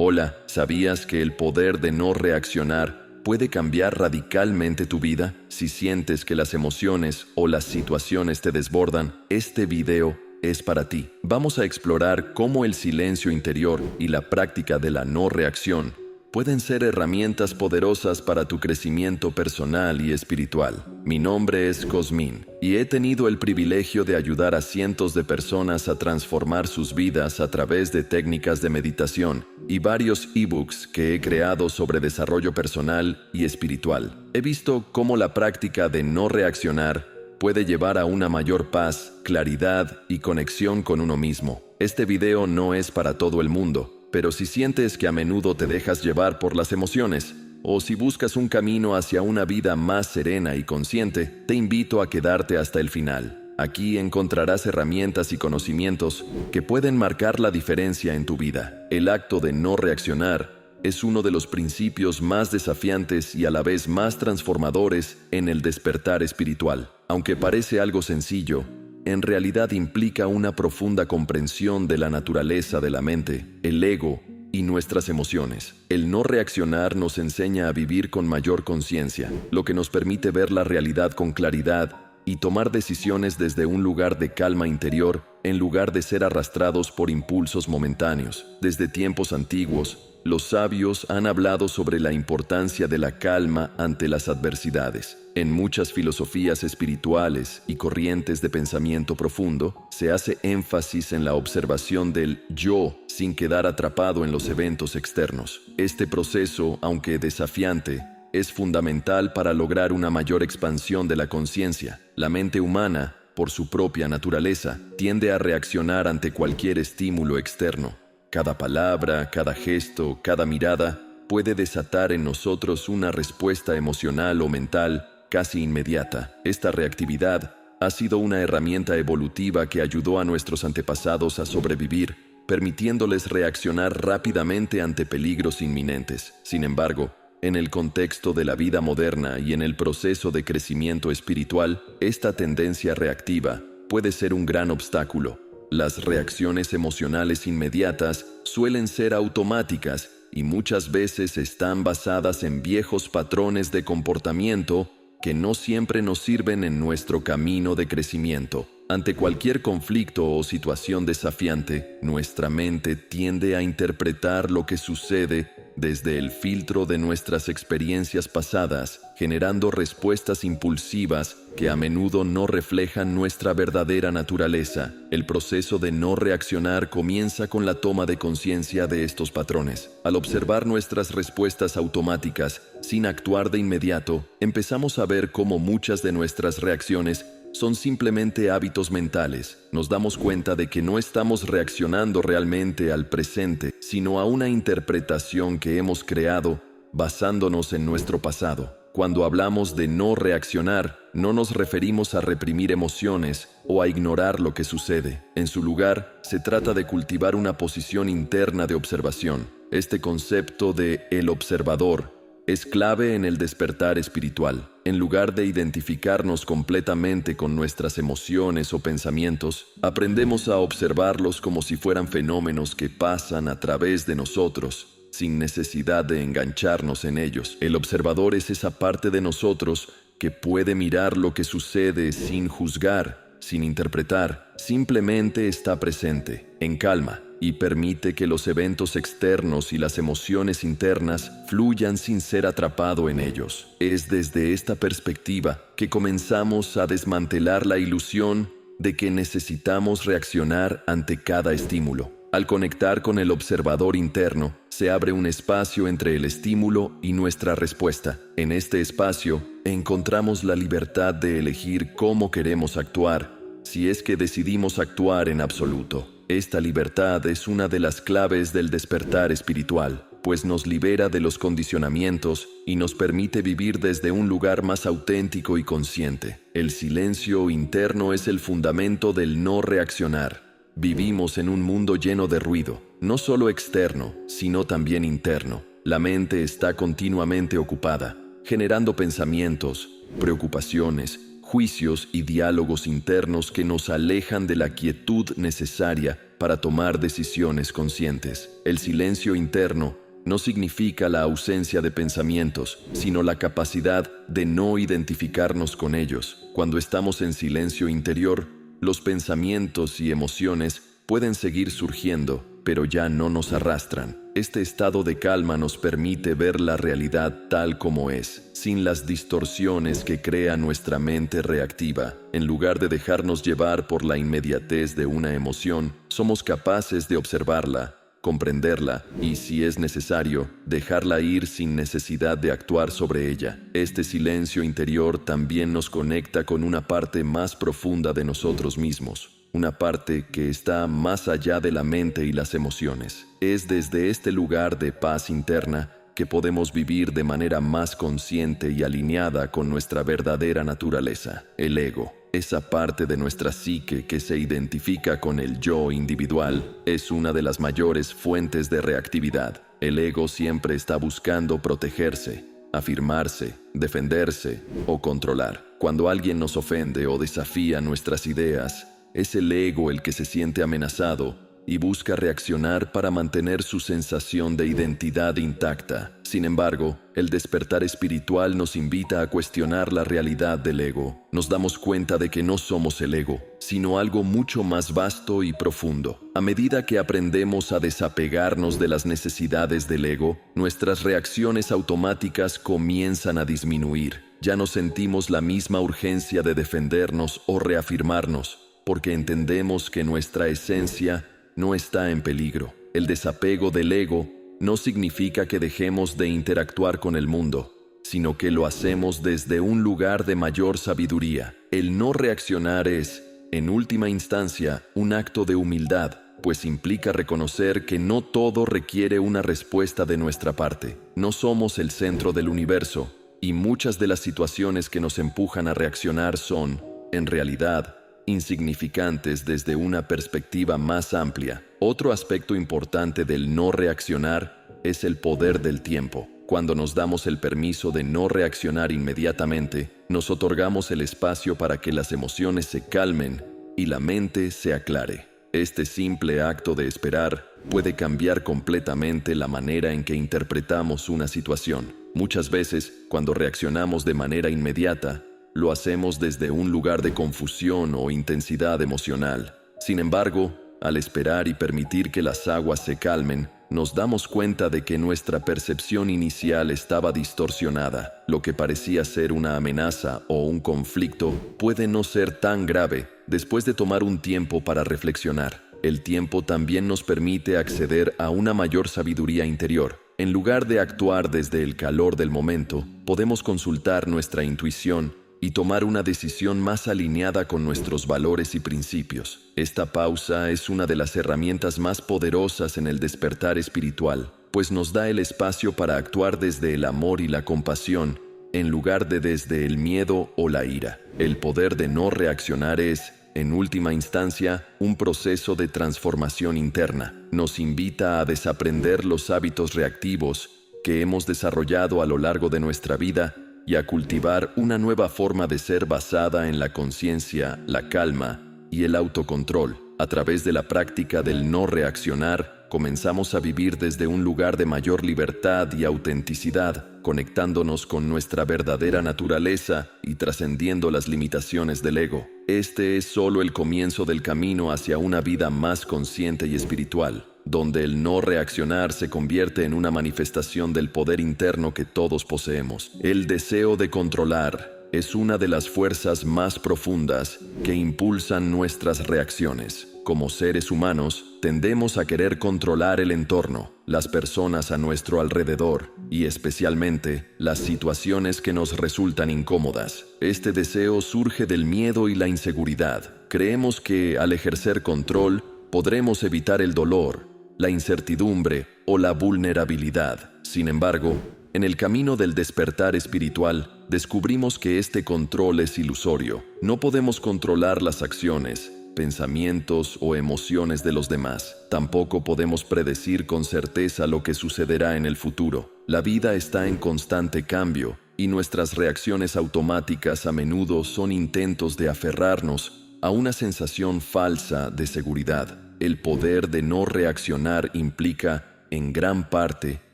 Hola, ¿sabías que el poder de no reaccionar puede cambiar radicalmente tu vida? Si sientes que las emociones o las situaciones te desbordan, este video es para ti. Vamos a explorar cómo el silencio interior y la práctica de la no reacción pueden ser herramientas poderosas para tu crecimiento personal y espiritual. Mi nombre es Cosmin y he tenido el privilegio de ayudar a cientos de personas a transformar sus vidas a través de técnicas de meditación y varios ebooks que he creado sobre desarrollo personal y espiritual. He visto cómo la práctica de no reaccionar puede llevar a una mayor paz, claridad y conexión con uno mismo. Este video no es para todo el mundo, pero si sientes que a menudo te dejas llevar por las emociones, o si buscas un camino hacia una vida más serena y consciente, te invito a quedarte hasta el final. Aquí encontrarás herramientas y conocimientos que pueden marcar la diferencia en tu vida. El acto de no reaccionar es uno de los principios más desafiantes y a la vez más transformadores en el despertar espiritual. Aunque parece algo sencillo, en realidad implica una profunda comprensión de la naturaleza de la mente, el ego y nuestras emociones. El no reaccionar nos enseña a vivir con mayor conciencia, lo que nos permite ver la realidad con claridad y tomar decisiones desde un lugar de calma interior en lugar de ser arrastrados por impulsos momentáneos. Desde tiempos antiguos, los sabios han hablado sobre la importancia de la calma ante las adversidades. En muchas filosofías espirituales y corrientes de pensamiento profundo, se hace énfasis en la observación del yo sin quedar atrapado en los eventos externos. Este proceso, aunque desafiante, es fundamental para lograr una mayor expansión de la conciencia. La mente humana, por su propia naturaleza, tiende a reaccionar ante cualquier estímulo externo. Cada palabra, cada gesto, cada mirada puede desatar en nosotros una respuesta emocional o mental casi inmediata. Esta reactividad ha sido una herramienta evolutiva que ayudó a nuestros antepasados a sobrevivir, permitiéndoles reaccionar rápidamente ante peligros inminentes. Sin embargo, en el contexto de la vida moderna y en el proceso de crecimiento espiritual, esta tendencia reactiva puede ser un gran obstáculo. Las reacciones emocionales inmediatas suelen ser automáticas y muchas veces están basadas en viejos patrones de comportamiento que no siempre nos sirven en nuestro camino de crecimiento. Ante cualquier conflicto o situación desafiante, nuestra mente tiende a interpretar lo que sucede desde el filtro de nuestras experiencias pasadas, generando respuestas impulsivas que a menudo no reflejan nuestra verdadera naturaleza. El proceso de no reaccionar comienza con la toma de conciencia de estos patrones. Al observar nuestras respuestas automáticas, sin actuar de inmediato, empezamos a ver cómo muchas de nuestras reacciones son simplemente hábitos mentales. Nos damos cuenta de que no estamos reaccionando realmente al presente, sino a una interpretación que hemos creado basándonos en nuestro pasado. Cuando hablamos de no reaccionar, no nos referimos a reprimir emociones o a ignorar lo que sucede. En su lugar, se trata de cultivar una posición interna de observación. Este concepto de el observador es clave en el despertar espiritual. En lugar de identificarnos completamente con nuestras emociones o pensamientos, aprendemos a observarlos como si fueran fenómenos que pasan a través de nosotros, sin necesidad de engancharnos en ellos. El observador es esa parte de nosotros que puede mirar lo que sucede sin juzgar, sin interpretar, simplemente está presente, en calma, y permite que los eventos externos y las emociones internas fluyan sin ser atrapado en ellos. Es desde esta perspectiva que comenzamos a desmantelar la ilusión de que necesitamos reaccionar ante cada estímulo. Al conectar con el observador interno, se abre un espacio entre el estímulo y nuestra respuesta. En este espacio, encontramos la libertad de elegir cómo queremos actuar, si es que decidimos actuar en absoluto. Esta libertad es una de las claves del despertar espiritual, pues nos libera de los condicionamientos y nos permite vivir desde un lugar más auténtico y consciente. El silencio interno es el fundamento del no reaccionar. Vivimos en un mundo lleno de ruido, no solo externo, sino también interno. La mente está continuamente ocupada, generando pensamientos, preocupaciones, juicios y diálogos internos que nos alejan de la quietud necesaria para tomar decisiones conscientes. El silencio interno no significa la ausencia de pensamientos, sino la capacidad de no identificarnos con ellos. Cuando estamos en silencio interior, los pensamientos y emociones pueden seguir surgiendo, pero ya no nos arrastran. Este estado de calma nos permite ver la realidad tal como es, sin las distorsiones que crea nuestra mente reactiva. En lugar de dejarnos llevar por la inmediatez de una emoción, somos capaces de observarla, comprenderla y, si es necesario, dejarla ir sin necesidad de actuar sobre ella. Este silencio interior también nos conecta con una parte más profunda de nosotros mismos, una parte que está más allá de la mente y las emociones. Es desde este lugar de paz interna que podemos vivir de manera más consciente y alineada con nuestra verdadera naturaleza, el ego. Esa parte de nuestra psique que se identifica con el yo individual es una de las mayores fuentes de reactividad. El ego siempre está buscando protegerse, afirmarse, defenderse o controlar. Cuando alguien nos ofende o desafía nuestras ideas, es el ego el que se siente amenazado y busca reaccionar para mantener su sensación de identidad intacta. Sin embargo, el despertar espiritual nos invita a cuestionar la realidad del ego. Nos damos cuenta de que no somos el ego, sino algo mucho más vasto y profundo. A medida que aprendemos a desapegarnos de las necesidades del ego, nuestras reacciones automáticas comienzan a disminuir. Ya no sentimos la misma urgencia de defendernos o reafirmarnos, porque entendemos que nuestra esencia no está en peligro. El desapego del ego no significa que dejemos de interactuar con el mundo, sino que lo hacemos desde un lugar de mayor sabiduría. El no reaccionar es, en última instancia, un acto de humildad, pues implica reconocer que no todo requiere una respuesta de nuestra parte. No somos el centro del universo, y muchas de las situaciones que nos empujan a reaccionar son, en realidad, insignificantes desde una perspectiva más amplia. Otro aspecto importante del no reaccionar es el poder del tiempo. Cuando nos damos el permiso de no reaccionar inmediatamente, nos otorgamos el espacio para que las emociones se calmen y la mente se aclare. Este simple acto de esperar puede cambiar completamente la manera en que interpretamos una situación. Muchas veces, cuando reaccionamos de manera inmediata, lo hacemos desde un lugar de confusión o intensidad emocional. Sin embargo, al esperar y permitir que las aguas se calmen, nos damos cuenta de que nuestra percepción inicial estaba distorsionada. Lo que parecía ser una amenaza o un conflicto puede no ser tan grave después de tomar un tiempo para reflexionar. El tiempo también nos permite acceder a una mayor sabiduría interior. En lugar de actuar desde el calor del momento, podemos consultar nuestra intuición y tomar una decisión más alineada con nuestros valores y principios. Esta pausa es una de las herramientas más poderosas en el despertar espiritual, pues nos da el espacio para actuar desde el amor y la compasión, en lugar de desde el miedo o la ira. El poder de no reaccionar es, en última instancia, un proceso de transformación interna. Nos invita a desaprender los hábitos reactivos que hemos desarrollado a lo largo de nuestra vida y a cultivar una nueva forma de ser basada en la conciencia, la calma y el autocontrol. A través de la práctica del no reaccionar, comenzamos a vivir desde un lugar de mayor libertad y autenticidad, conectándonos con nuestra verdadera naturaleza y trascendiendo las limitaciones del ego. Este es solo el comienzo del camino hacia una vida más consciente y espiritual, donde el no reaccionar se convierte en una manifestación del poder interno que todos poseemos. El deseo de controlar es una de las fuerzas más profundas que impulsan nuestras reacciones. Como seres humanos, tendemos a querer controlar el entorno, las personas a nuestro alrededor y especialmente las situaciones que nos resultan incómodas. Este deseo surge del miedo y la inseguridad. Creemos que al ejercer control podremos evitar el dolor, la incertidumbre o la vulnerabilidad. Sin embargo, en el camino del despertar espiritual, descubrimos que este control es ilusorio. No podemos controlar las acciones, pensamientos o emociones de los demás. Tampoco podemos predecir con certeza lo que sucederá en el futuro. La vida está en constante cambio y nuestras reacciones automáticas a menudo son intentos de aferrarnos a una sensación falsa de seguridad. El poder de no reaccionar implica, en gran parte,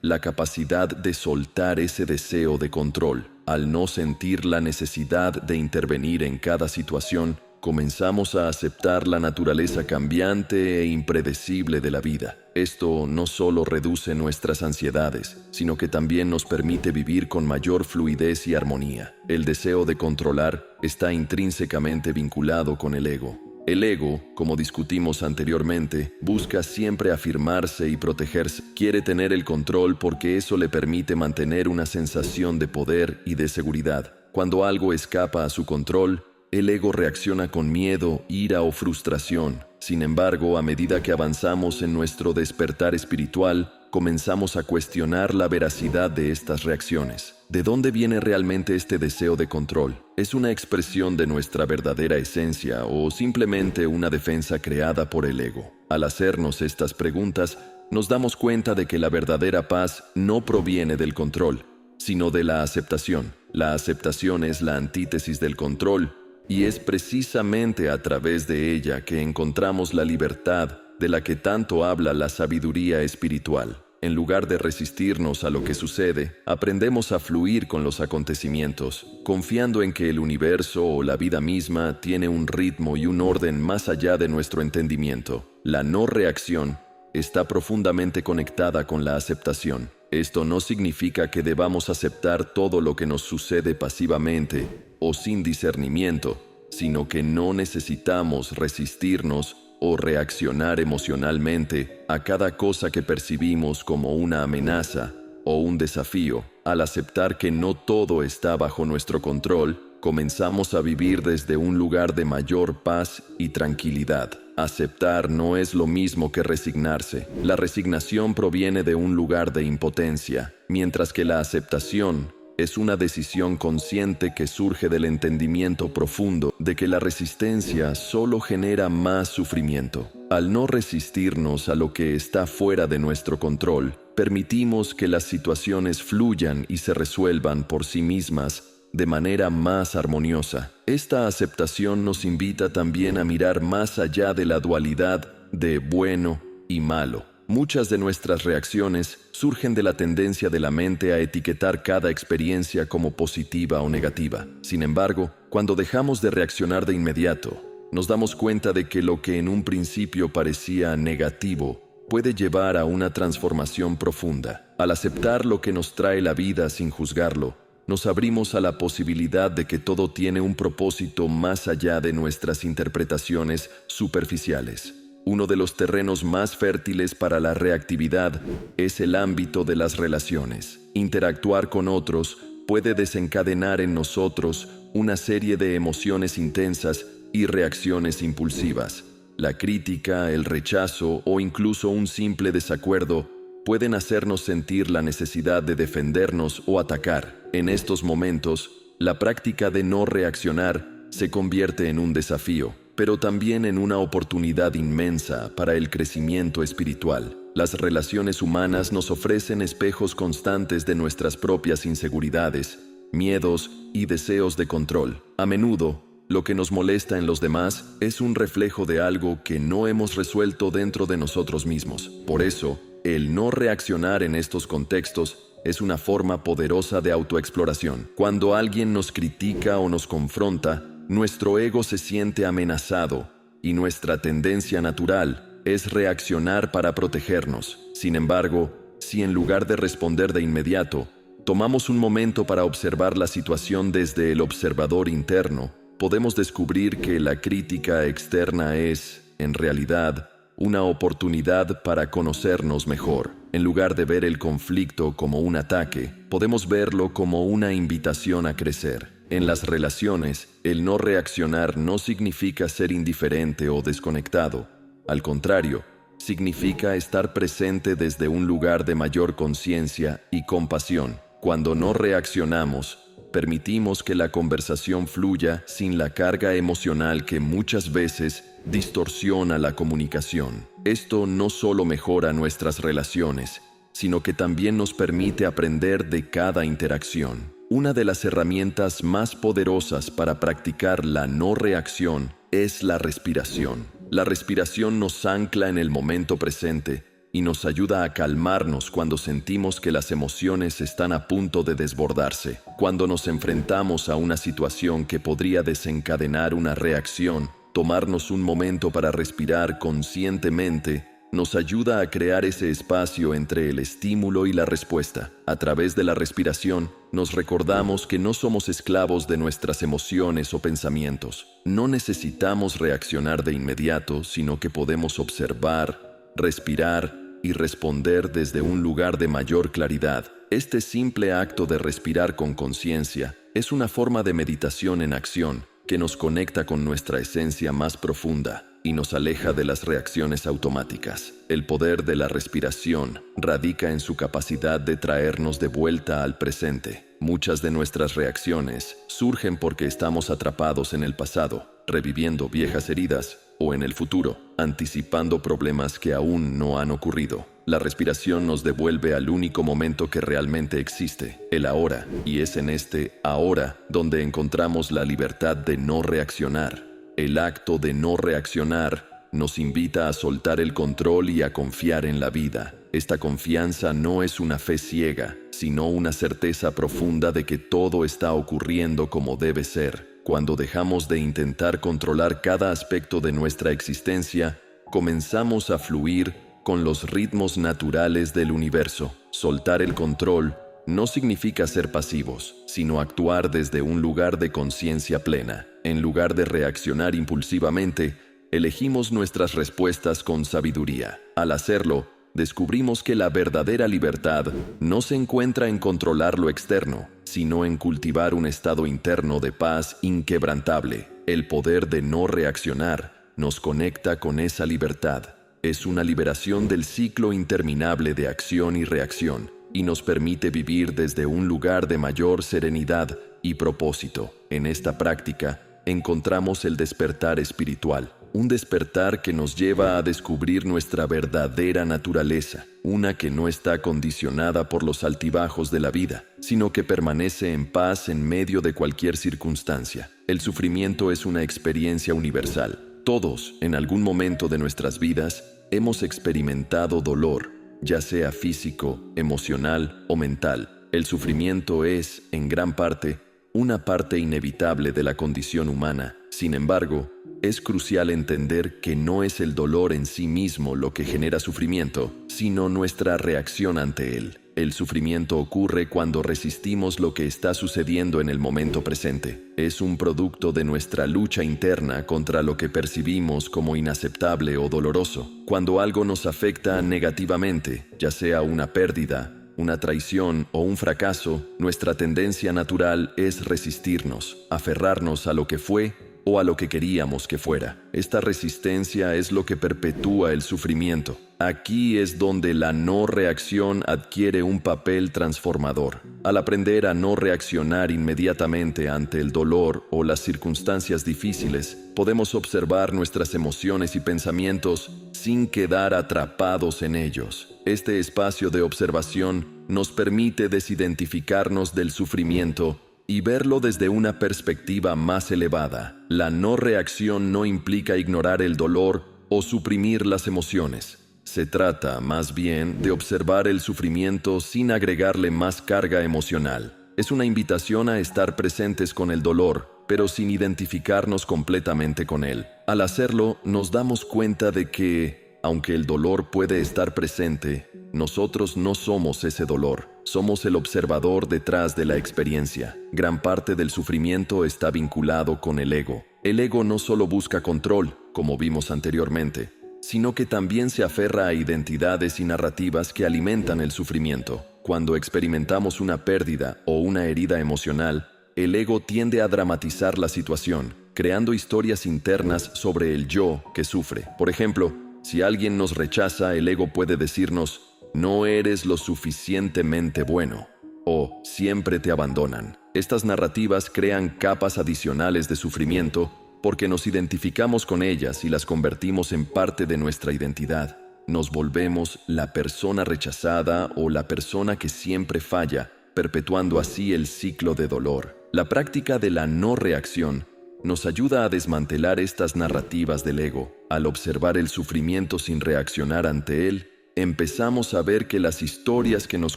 la capacidad de soltar ese deseo de control. Al no sentir la necesidad de intervenir en cada situación, comenzamos a aceptar la naturaleza cambiante e impredecible de la vida. Esto no solo reduce nuestras ansiedades, sino que también nos permite vivir con mayor fluidez y armonía. El deseo de controlar está intrínsecamente vinculado con el ego. El ego, como discutimos anteriormente, busca siempre afirmarse y protegerse. Quiere tener el control porque eso le permite mantener una sensación de poder y de seguridad. Cuando algo escapa a su control, el ego reacciona con miedo, ira o frustración. Sin embargo, a medida que avanzamos en nuestro despertar espiritual, comenzamos a cuestionar la veracidad de estas reacciones. ¿De dónde viene realmente este deseo de control? ¿Es una expresión de nuestra verdadera esencia o simplemente una defensa creada por el ego? Al hacernos estas preguntas, nos damos cuenta de que la verdadera paz no proviene del control, sino de la aceptación. La aceptación es la antítesis del control, y es precisamente a través de ella que encontramos la libertad de la que tanto habla la sabiduría espiritual. En lugar de resistirnos a lo que sucede, aprendemos a fluir con los acontecimientos, confiando en que el universo o la vida misma tiene un ritmo y un orden más allá de nuestro entendimiento. La no reacción está profundamente conectada con la aceptación. Esto no significa que debamos aceptar todo lo que nos sucede pasivamente o sin discernimiento, sino que no necesitamos resistirnos o reaccionar emocionalmente a cada cosa que percibimos como una amenaza o un desafío. Al aceptar que no todo está bajo nuestro control, comenzamos a vivir desde un lugar de mayor paz y tranquilidad. Aceptar no es lo mismo que resignarse. La resignación proviene de un lugar de impotencia, mientras que la aceptación es una decisión consciente que surge del entendimiento profundo de que la resistencia solo genera más sufrimiento. Al no resistirnos a lo que está fuera de nuestro control, permitimos que las situaciones fluyan y se resuelvan por sí mismas de manera más armoniosa. Esta aceptación nos invita también a mirar más allá de la dualidad de bueno y malo. Muchas de nuestras reacciones surgen de la tendencia de la mente a etiquetar cada experiencia como positiva o negativa. Sin embargo, cuando dejamos de reaccionar de inmediato, nos damos cuenta de que lo que en un principio parecía negativo puede llevar a una transformación profunda. Al aceptar lo que nos trae la vida sin juzgarlo, nos abrimos a la posibilidad de que todo tiene un propósito más allá de nuestras interpretaciones superficiales. Uno de los terrenos más fértiles para la reactividad es el ámbito de las relaciones. Interactuar con otros puede desencadenar en nosotros una serie de emociones intensas y reacciones impulsivas. La crítica, el rechazo o incluso un simple desacuerdo pueden hacernos sentir la necesidad de defendernos o atacar. En estos momentos, la práctica de no reaccionar se convierte en un desafío, pero también en una oportunidad inmensa para el crecimiento espiritual. Las relaciones humanas nos ofrecen espejos constantes de nuestras propias inseguridades, miedos y deseos de control. A menudo, lo que nos molesta en los demás es un reflejo de algo que no hemos resuelto dentro de nosotros mismos. Por eso, el no reaccionar en estos contextos es una forma poderosa de autoexploración. Cuando alguien nos critica o nos confronta, nuestro ego se siente amenazado y nuestra tendencia natural es reaccionar para protegernos. Sin embargo, si en lugar de responder de inmediato, tomamos un momento para observar la situación desde el observador interno, podemos descubrir que la crítica externa es, en realidad, una oportunidad para conocernos mejor. En lugar de ver el conflicto como un ataque, podemos verlo como una invitación a crecer. En las relaciones, el no reaccionar no significa ser indiferente o desconectado. Al contrario, significa estar presente desde un lugar de mayor conciencia y compasión. Cuando no reaccionamos, permitimos que la conversación fluya sin la carga emocional que muchas veces distorsiona la comunicación. Esto no solo mejora nuestras relaciones, sino que también nos permite aprender de cada interacción. Una de las herramientas más poderosas para practicar la no reacción es la respiración. La respiración nos ancla en el momento presente y nos ayuda a calmarnos cuando sentimos que las emociones están a punto de desbordarse. Cuando nos enfrentamos a una situación que podría desencadenar una reacción, tomarnos un momento para respirar conscientemente nos ayuda a crear ese espacio entre el estímulo y la respuesta. A través de la respiración, nos recordamos que no somos esclavos de nuestras emociones o pensamientos. No necesitamos reaccionar de inmediato, sino que podemos observar, respirar y responder desde un lugar de mayor claridad. Este simple acto de respirar con conciencia es una forma de meditación en acción que nos conecta con nuestra esencia más profunda y nos aleja de las reacciones automáticas. El poder de la respiración radica en su capacidad de traernos de vuelta al presente. Muchas de nuestras reacciones surgen porque estamos atrapados en el pasado, reviviendo viejas heridas, o en el futuro, anticipando problemas que aún no han ocurrido. La respiración nos devuelve al único momento que realmente existe, el ahora, y es en este ahora donde encontramos la libertad de no reaccionar. El acto de no reaccionar nos invita a soltar el control y a confiar en la vida. Esta confianza no es una fe ciega, sino una certeza profunda de que todo está ocurriendo como debe ser. Cuando dejamos de intentar controlar cada aspecto de nuestra existencia, comenzamos a fluir con los ritmos naturales del universo. Soltar el control no significa ser pasivos, sino actuar desde un lugar de conciencia plena. En lugar de reaccionar impulsivamente, elegimos nuestras respuestas con sabiduría. Al hacerlo, descubrimos que la verdadera libertad no se encuentra en controlar lo externo, sino en cultivar un estado interno de paz inquebrantable. El poder de no reaccionar nos conecta con esa libertad. Es una liberación del ciclo interminable de acción y reacción y nos permite vivir desde un lugar de mayor serenidad y propósito. En esta práctica encontramos el despertar espiritual, un despertar que nos lleva a descubrir nuestra verdadera naturaleza, una que no está condicionada por los altibajos de la vida, sino que permanece en paz en medio de cualquier circunstancia. El sufrimiento es una experiencia universal. Todos, en algún momento de nuestras vidas, hemos experimentado dolor, ya sea físico, emocional o mental. El sufrimiento es, en gran parte, una parte inevitable de la condición humana. Sin embargo, es crucial entender que no es el dolor en sí mismo lo que genera sufrimiento, sino nuestra reacción ante él. El sufrimiento ocurre cuando resistimos lo que está sucediendo en el momento presente. Es un producto de nuestra lucha interna contra lo que percibimos como inaceptable o doloroso. Cuando algo nos afecta negativamente, ya sea una pérdida, una traición o un fracaso, nuestra tendencia natural es resistirnos, aferrarnos a lo que fue o a lo que queríamos que fuera. Esta resistencia es lo que perpetúa el sufrimiento. Aquí es donde la no reacción adquiere un papel transformador. Al aprender a no reaccionar inmediatamente ante el dolor o las circunstancias difíciles, podemos observar nuestras emociones y pensamientos sin quedar atrapados en ellos. Este espacio de observación nos permite desidentificarnos del sufrimiento y verlo desde una perspectiva más elevada. La no reacción no implica ignorar el dolor o suprimir las emociones. Se trata, más bien, de observar el sufrimiento sin agregarle más carga emocional. Es una invitación a estar presentes con el dolor, pero sin identificarnos completamente con él. Al hacerlo, nos damos cuenta de que, aunque el dolor puede estar presente, nosotros no somos ese dolor. Somos el observador detrás de la experiencia. Gran parte del sufrimiento está vinculado con el ego. El ego no solo busca control, como vimos anteriormente, sino que también se aferra a identidades y narrativas que alimentan el sufrimiento. Cuando experimentamos una pérdida o una herida emocional, el ego tiende a dramatizar la situación, creando historias internas sobre el yo que sufre. Por ejemplo, si alguien nos rechaza, el ego puede decirnos: no eres lo suficientemente bueno, o siempre te abandonan. Estas narrativas crean capas adicionales de sufrimiento porque nos identificamos con ellas y las convertimos en parte de nuestra identidad. Nos volvemos la persona rechazada o la persona que siempre falla, perpetuando así el ciclo de dolor. La práctica de la no reacción nos ayuda a desmantelar estas narrativas del ego. Al observar el sufrimiento sin reaccionar ante él, empezamos a ver que las historias que nos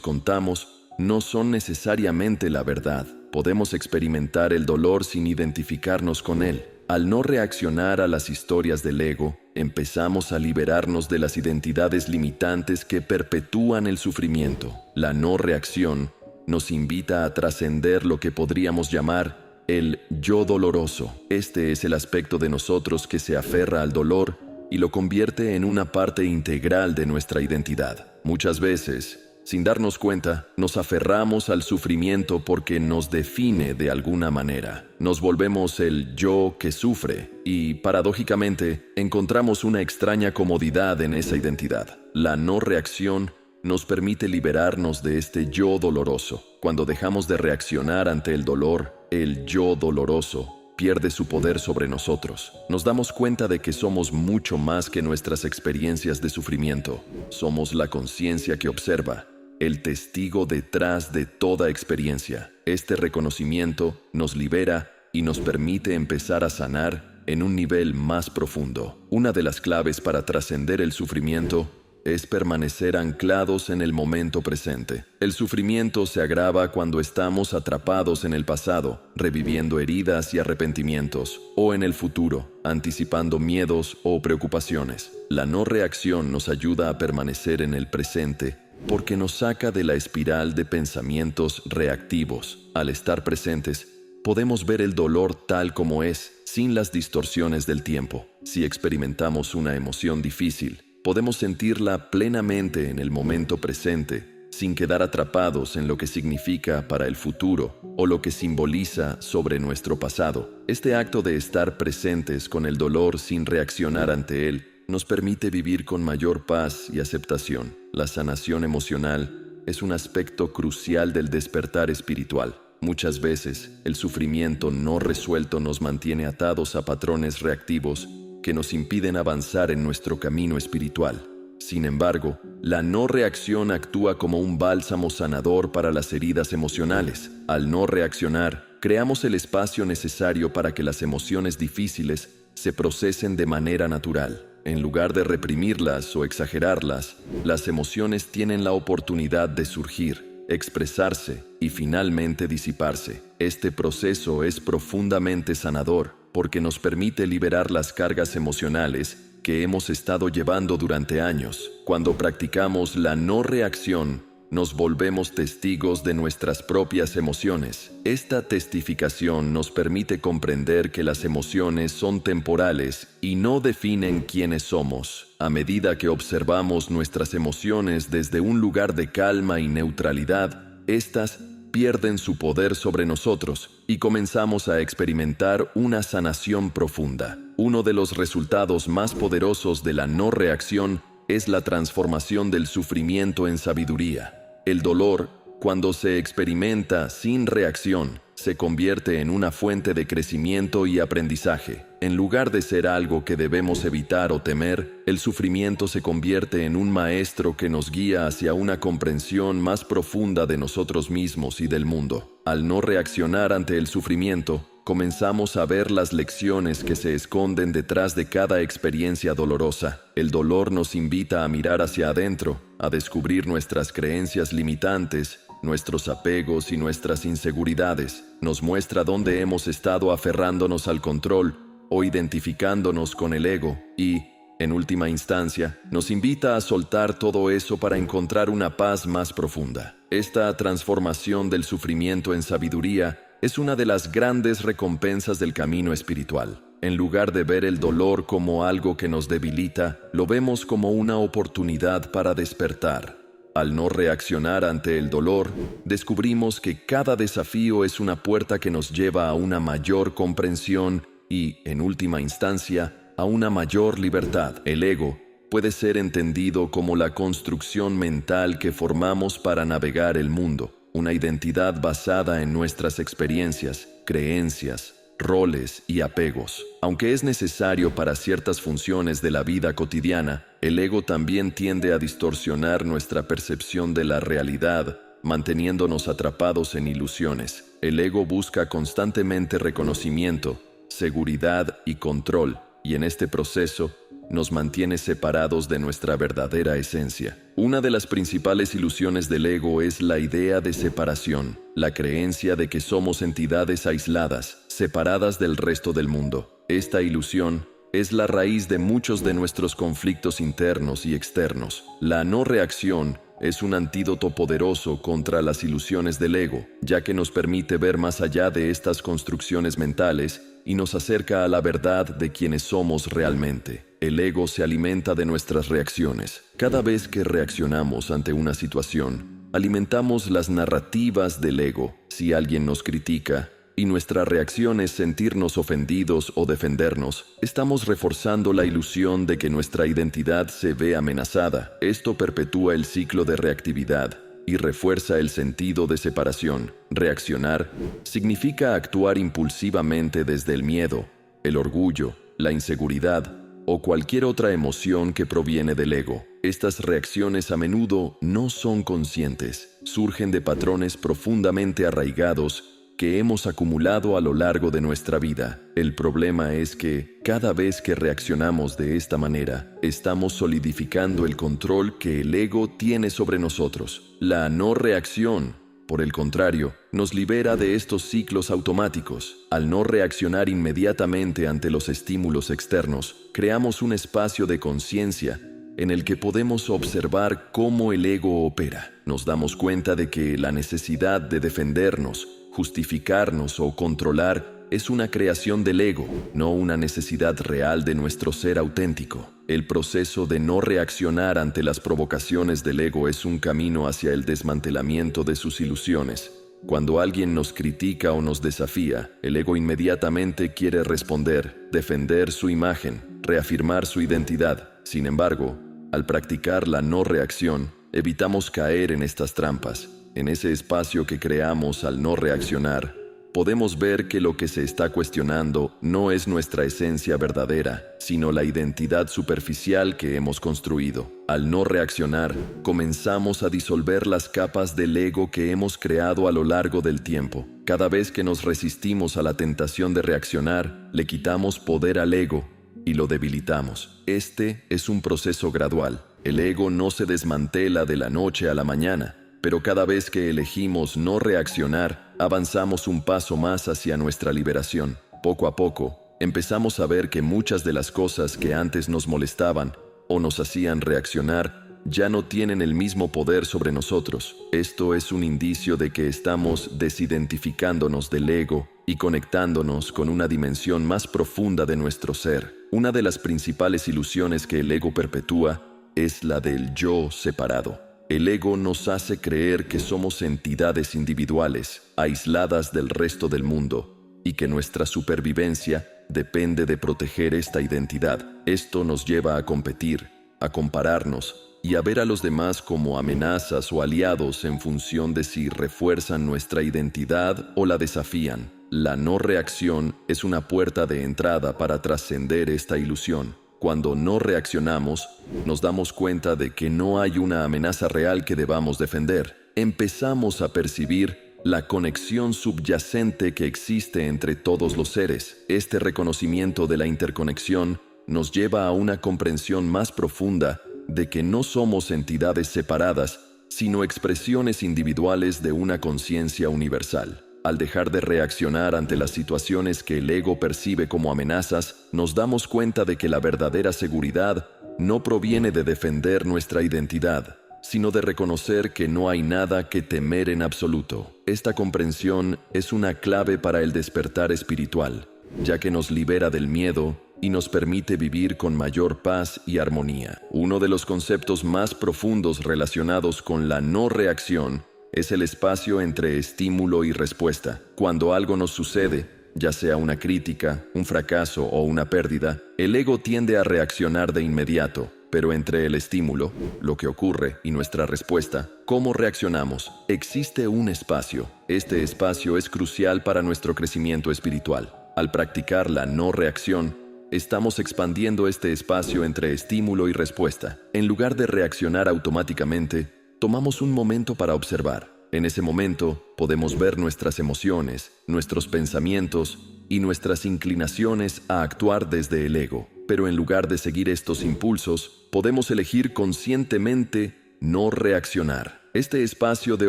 contamos no son necesariamente la verdad. Podemos experimentar el dolor sin identificarnos con él. Al no reaccionar a las historias del ego, empezamos a liberarnos de las identidades limitantes que perpetúan el sufrimiento. La no reacción nos invita a trascender lo que podríamos llamar el yo doloroso. Este es el aspecto de nosotros que se aferra al dolor y lo convierte en una parte integral de nuestra identidad. Muchas veces, sin darnos cuenta, nos aferramos al sufrimiento porque nos define de alguna manera. Nos volvemos el yo que sufre y, paradójicamente, encontramos una extraña comodidad en esa identidad. La no reacción nos permite liberarnos de este yo doloroso. Cuando dejamos de reaccionar ante el dolor, el yo doloroso pierde su poder sobre nosotros. Nos damos cuenta de que somos mucho más que nuestras experiencias de sufrimiento. Somos la conciencia que observa, el testigo detrás de toda experiencia. Este reconocimiento nos libera y nos permite empezar a sanar en un nivel más profundo. Una de las claves para trascender el sufrimiento es permanecer anclados en el momento presente. El sufrimiento se agrava cuando estamos atrapados en el pasado, reviviendo heridas y arrepentimientos, o en el futuro, anticipando miedos o preocupaciones. La no reacción nos ayuda a permanecer en el presente porque nos saca de la espiral de pensamientos reactivos. Al estar presentes, podemos ver el dolor tal como es, sin las distorsiones del tiempo. Si experimentamos una emoción difícil, podemos sentirla plenamente en el momento presente, sin quedar atrapados en lo que significa para el futuro o lo que simboliza sobre nuestro pasado. Este acto de estar presentes con el dolor sin reaccionar ante él nos permite vivir con mayor paz y aceptación. La sanación emocional es un aspecto crucial del despertar espiritual. Muchas veces, el sufrimiento no resuelto nos mantiene atados a patrones reactivos que nos impiden avanzar en nuestro camino espiritual. Sin embargo, la no reacción actúa como un bálsamo sanador para las heridas emocionales. Al no reaccionar, creamos el espacio necesario para que las emociones difíciles se procesen de manera natural. En lugar de reprimirlas o exagerarlas, las emociones tienen la oportunidad de surgir, expresarse y finalmente disiparse. Este proceso es profundamente sanador porque nos permite liberar las cargas emocionales que hemos estado llevando durante años. Cuando practicamos la no reacción, nos volvemos testigos de nuestras propias emociones. Esta testificación nos permite comprender que las emociones son temporales y no definen quiénes somos. A medida que observamos nuestras emociones desde un lugar de calma y neutralidad, estas pierden su poder sobre nosotros y comenzamos a experimentar una sanación profunda. Uno de los resultados más poderosos de la no reacción es la transformación del sufrimiento en sabiduría. El dolor, cuando se experimenta sin reacción, se convierte en una fuente de crecimiento y aprendizaje. En lugar de ser algo que debemos evitar o temer, el sufrimiento se convierte en un maestro que nos guía hacia una comprensión más profunda de nosotros mismos y del mundo. Al no reaccionar ante el sufrimiento, comenzamos a ver las lecciones que se esconden detrás de cada experiencia dolorosa. El dolor nos invita a mirar hacia adentro, a descubrir nuestras creencias limitantes, nuestros apegos y nuestras inseguridades. Nos muestra dónde hemos estado aferrándonos al control o identificándonos con el ego y, en última instancia, nos invita a soltar todo eso para encontrar una paz más profunda. Esta transformación del sufrimiento en sabiduría es una de las grandes recompensas del camino espiritual. En lugar de ver el dolor como algo que nos debilita, lo vemos como una oportunidad para despertar. Al no reaccionar ante el dolor, descubrimos que cada desafío es una puerta que nos lleva a una mayor comprensión y, en última instancia, a una mayor libertad. El ego puede ser entendido como la construcción mental que formamos para navegar el mundo, una identidad basada en nuestras experiencias, creencias, roles y apegos. Aunque es necesario para ciertas funciones de la vida cotidiana, el ego también tiende a distorsionar nuestra percepción de la realidad, manteniéndonos atrapados en ilusiones. El ego busca constantemente reconocimiento, seguridad y control, y en este proceso nos mantiene separados de nuestra verdadera esencia. Una de las principales ilusiones del ego es la idea de separación, la creencia de que somos entidades aisladas, separadas del resto del mundo. Esta ilusión es la raíz de muchos de nuestros conflictos internos y externos. La no reacción es un antídoto poderoso contra las ilusiones del ego, ya que nos permite ver más allá de estas construcciones mentales y nos acerca a la verdad de quienes somos realmente. El ego se alimenta de nuestras reacciones. Cada vez que reaccionamos ante una situación, alimentamos las narrativas del ego. Si alguien nos critica y nuestra reacción es sentirnos ofendidos o defendernos, estamos reforzando la ilusión de que nuestra identidad se ve amenazada. Esto perpetúa el ciclo de reactividad y refuerza el sentido de separación. Reaccionar significa actuar impulsivamente desde el miedo, el orgullo, la inseguridad o cualquier otra emoción que proviene del ego. Estas reacciones a menudo no son conscientes, surgen de patrones profundamente arraigados que hemos acumulado a lo largo de nuestra vida. El problema es que, cada vez que reaccionamos de esta manera, estamos solidificando el control que el ego tiene sobre nosotros. La no reacción, por el contrario, nos libera de estos ciclos automáticos. Al no reaccionar inmediatamente ante los estímulos externos, creamos un espacio de conciencia en el que podemos observar cómo el ego opera. Nos damos cuenta de que la necesidad de defendernos, justificarnos o controlar es una creación del ego, no una necesidad real de nuestro ser auténtico. El proceso de no reaccionar ante las provocaciones del ego es un camino hacia el desmantelamiento de sus ilusiones. Cuando alguien nos critica o nos desafía, el ego inmediatamente quiere responder, defender su imagen, reafirmar su identidad. Sin embargo, al practicar la no reacción, evitamos caer en estas trampas. En ese espacio que creamos al no reaccionar, podemos ver que lo que se está cuestionando no es nuestra esencia verdadera, sino la identidad superficial que hemos construido. Al no reaccionar, comenzamos a disolver las capas del ego que hemos creado a lo largo del tiempo. Cada vez que nos resistimos a la tentación de reaccionar, le quitamos poder al ego y lo debilitamos. Este es un proceso gradual. El ego no se desmantela de la noche a la mañana, pero cada vez que elegimos no reaccionar, avanzamos un paso más hacia nuestra liberación. Poco a poco, empezamos a ver que muchas de las cosas que antes nos molestaban o nos hacían reaccionar ya no tienen el mismo poder sobre nosotros. Esto es un indicio de que estamos desidentificándonos del ego y conectándonos con una dimensión más profunda de nuestro ser. Una de las principales ilusiones que el ego perpetúa es la del yo separado. El ego nos hace creer que somos entidades individuales, aisladas del resto del mundo, y que nuestra supervivencia depende de proteger esta identidad. Esto nos lleva a competir, a compararnos y a ver a los demás como amenazas o aliados en función de si refuerzan nuestra identidad o la desafían. La no reacción es una puerta de entrada para trascender esta ilusión. Cuando no reaccionamos, nos damos cuenta de que no hay una amenaza real que debamos defender. Empezamos a percibir la conexión subyacente que existe entre todos los seres. Este reconocimiento de la interconexión nos lleva a una comprensión más profunda de que no somos entidades separadas, sino expresiones individuales de una conciencia universal. Al dejar de reaccionar ante las situaciones que el ego percibe como amenazas, nos damos cuenta de que la verdadera seguridad no proviene de defender nuestra identidad, sino de reconocer que no hay nada que temer en absoluto. Esta comprensión es una clave para el despertar espiritual, ya que nos libera del miedo y nos permite vivir con mayor paz y armonía. Uno de los conceptos más profundos relacionados con la no reacción es el espacio entre estímulo y respuesta. Cuando algo nos sucede, ya sea una crítica, un fracaso o una pérdida, el ego tiende a reaccionar de inmediato, pero entre el estímulo, lo que ocurre, y nuestra respuesta, ¿cómo reaccionamos? Existe un espacio. Este espacio es crucial para nuestro crecimiento espiritual. Al practicar la no reacción, estamos expandiendo este espacio entre estímulo y respuesta. En lugar de reaccionar automáticamente, tomamos un momento para observar. En ese momento, podemos ver nuestras emociones, nuestros pensamientos y nuestras inclinaciones a actuar desde el ego. Pero en lugar de seguir estos impulsos, podemos elegir conscientemente no reaccionar. Este espacio de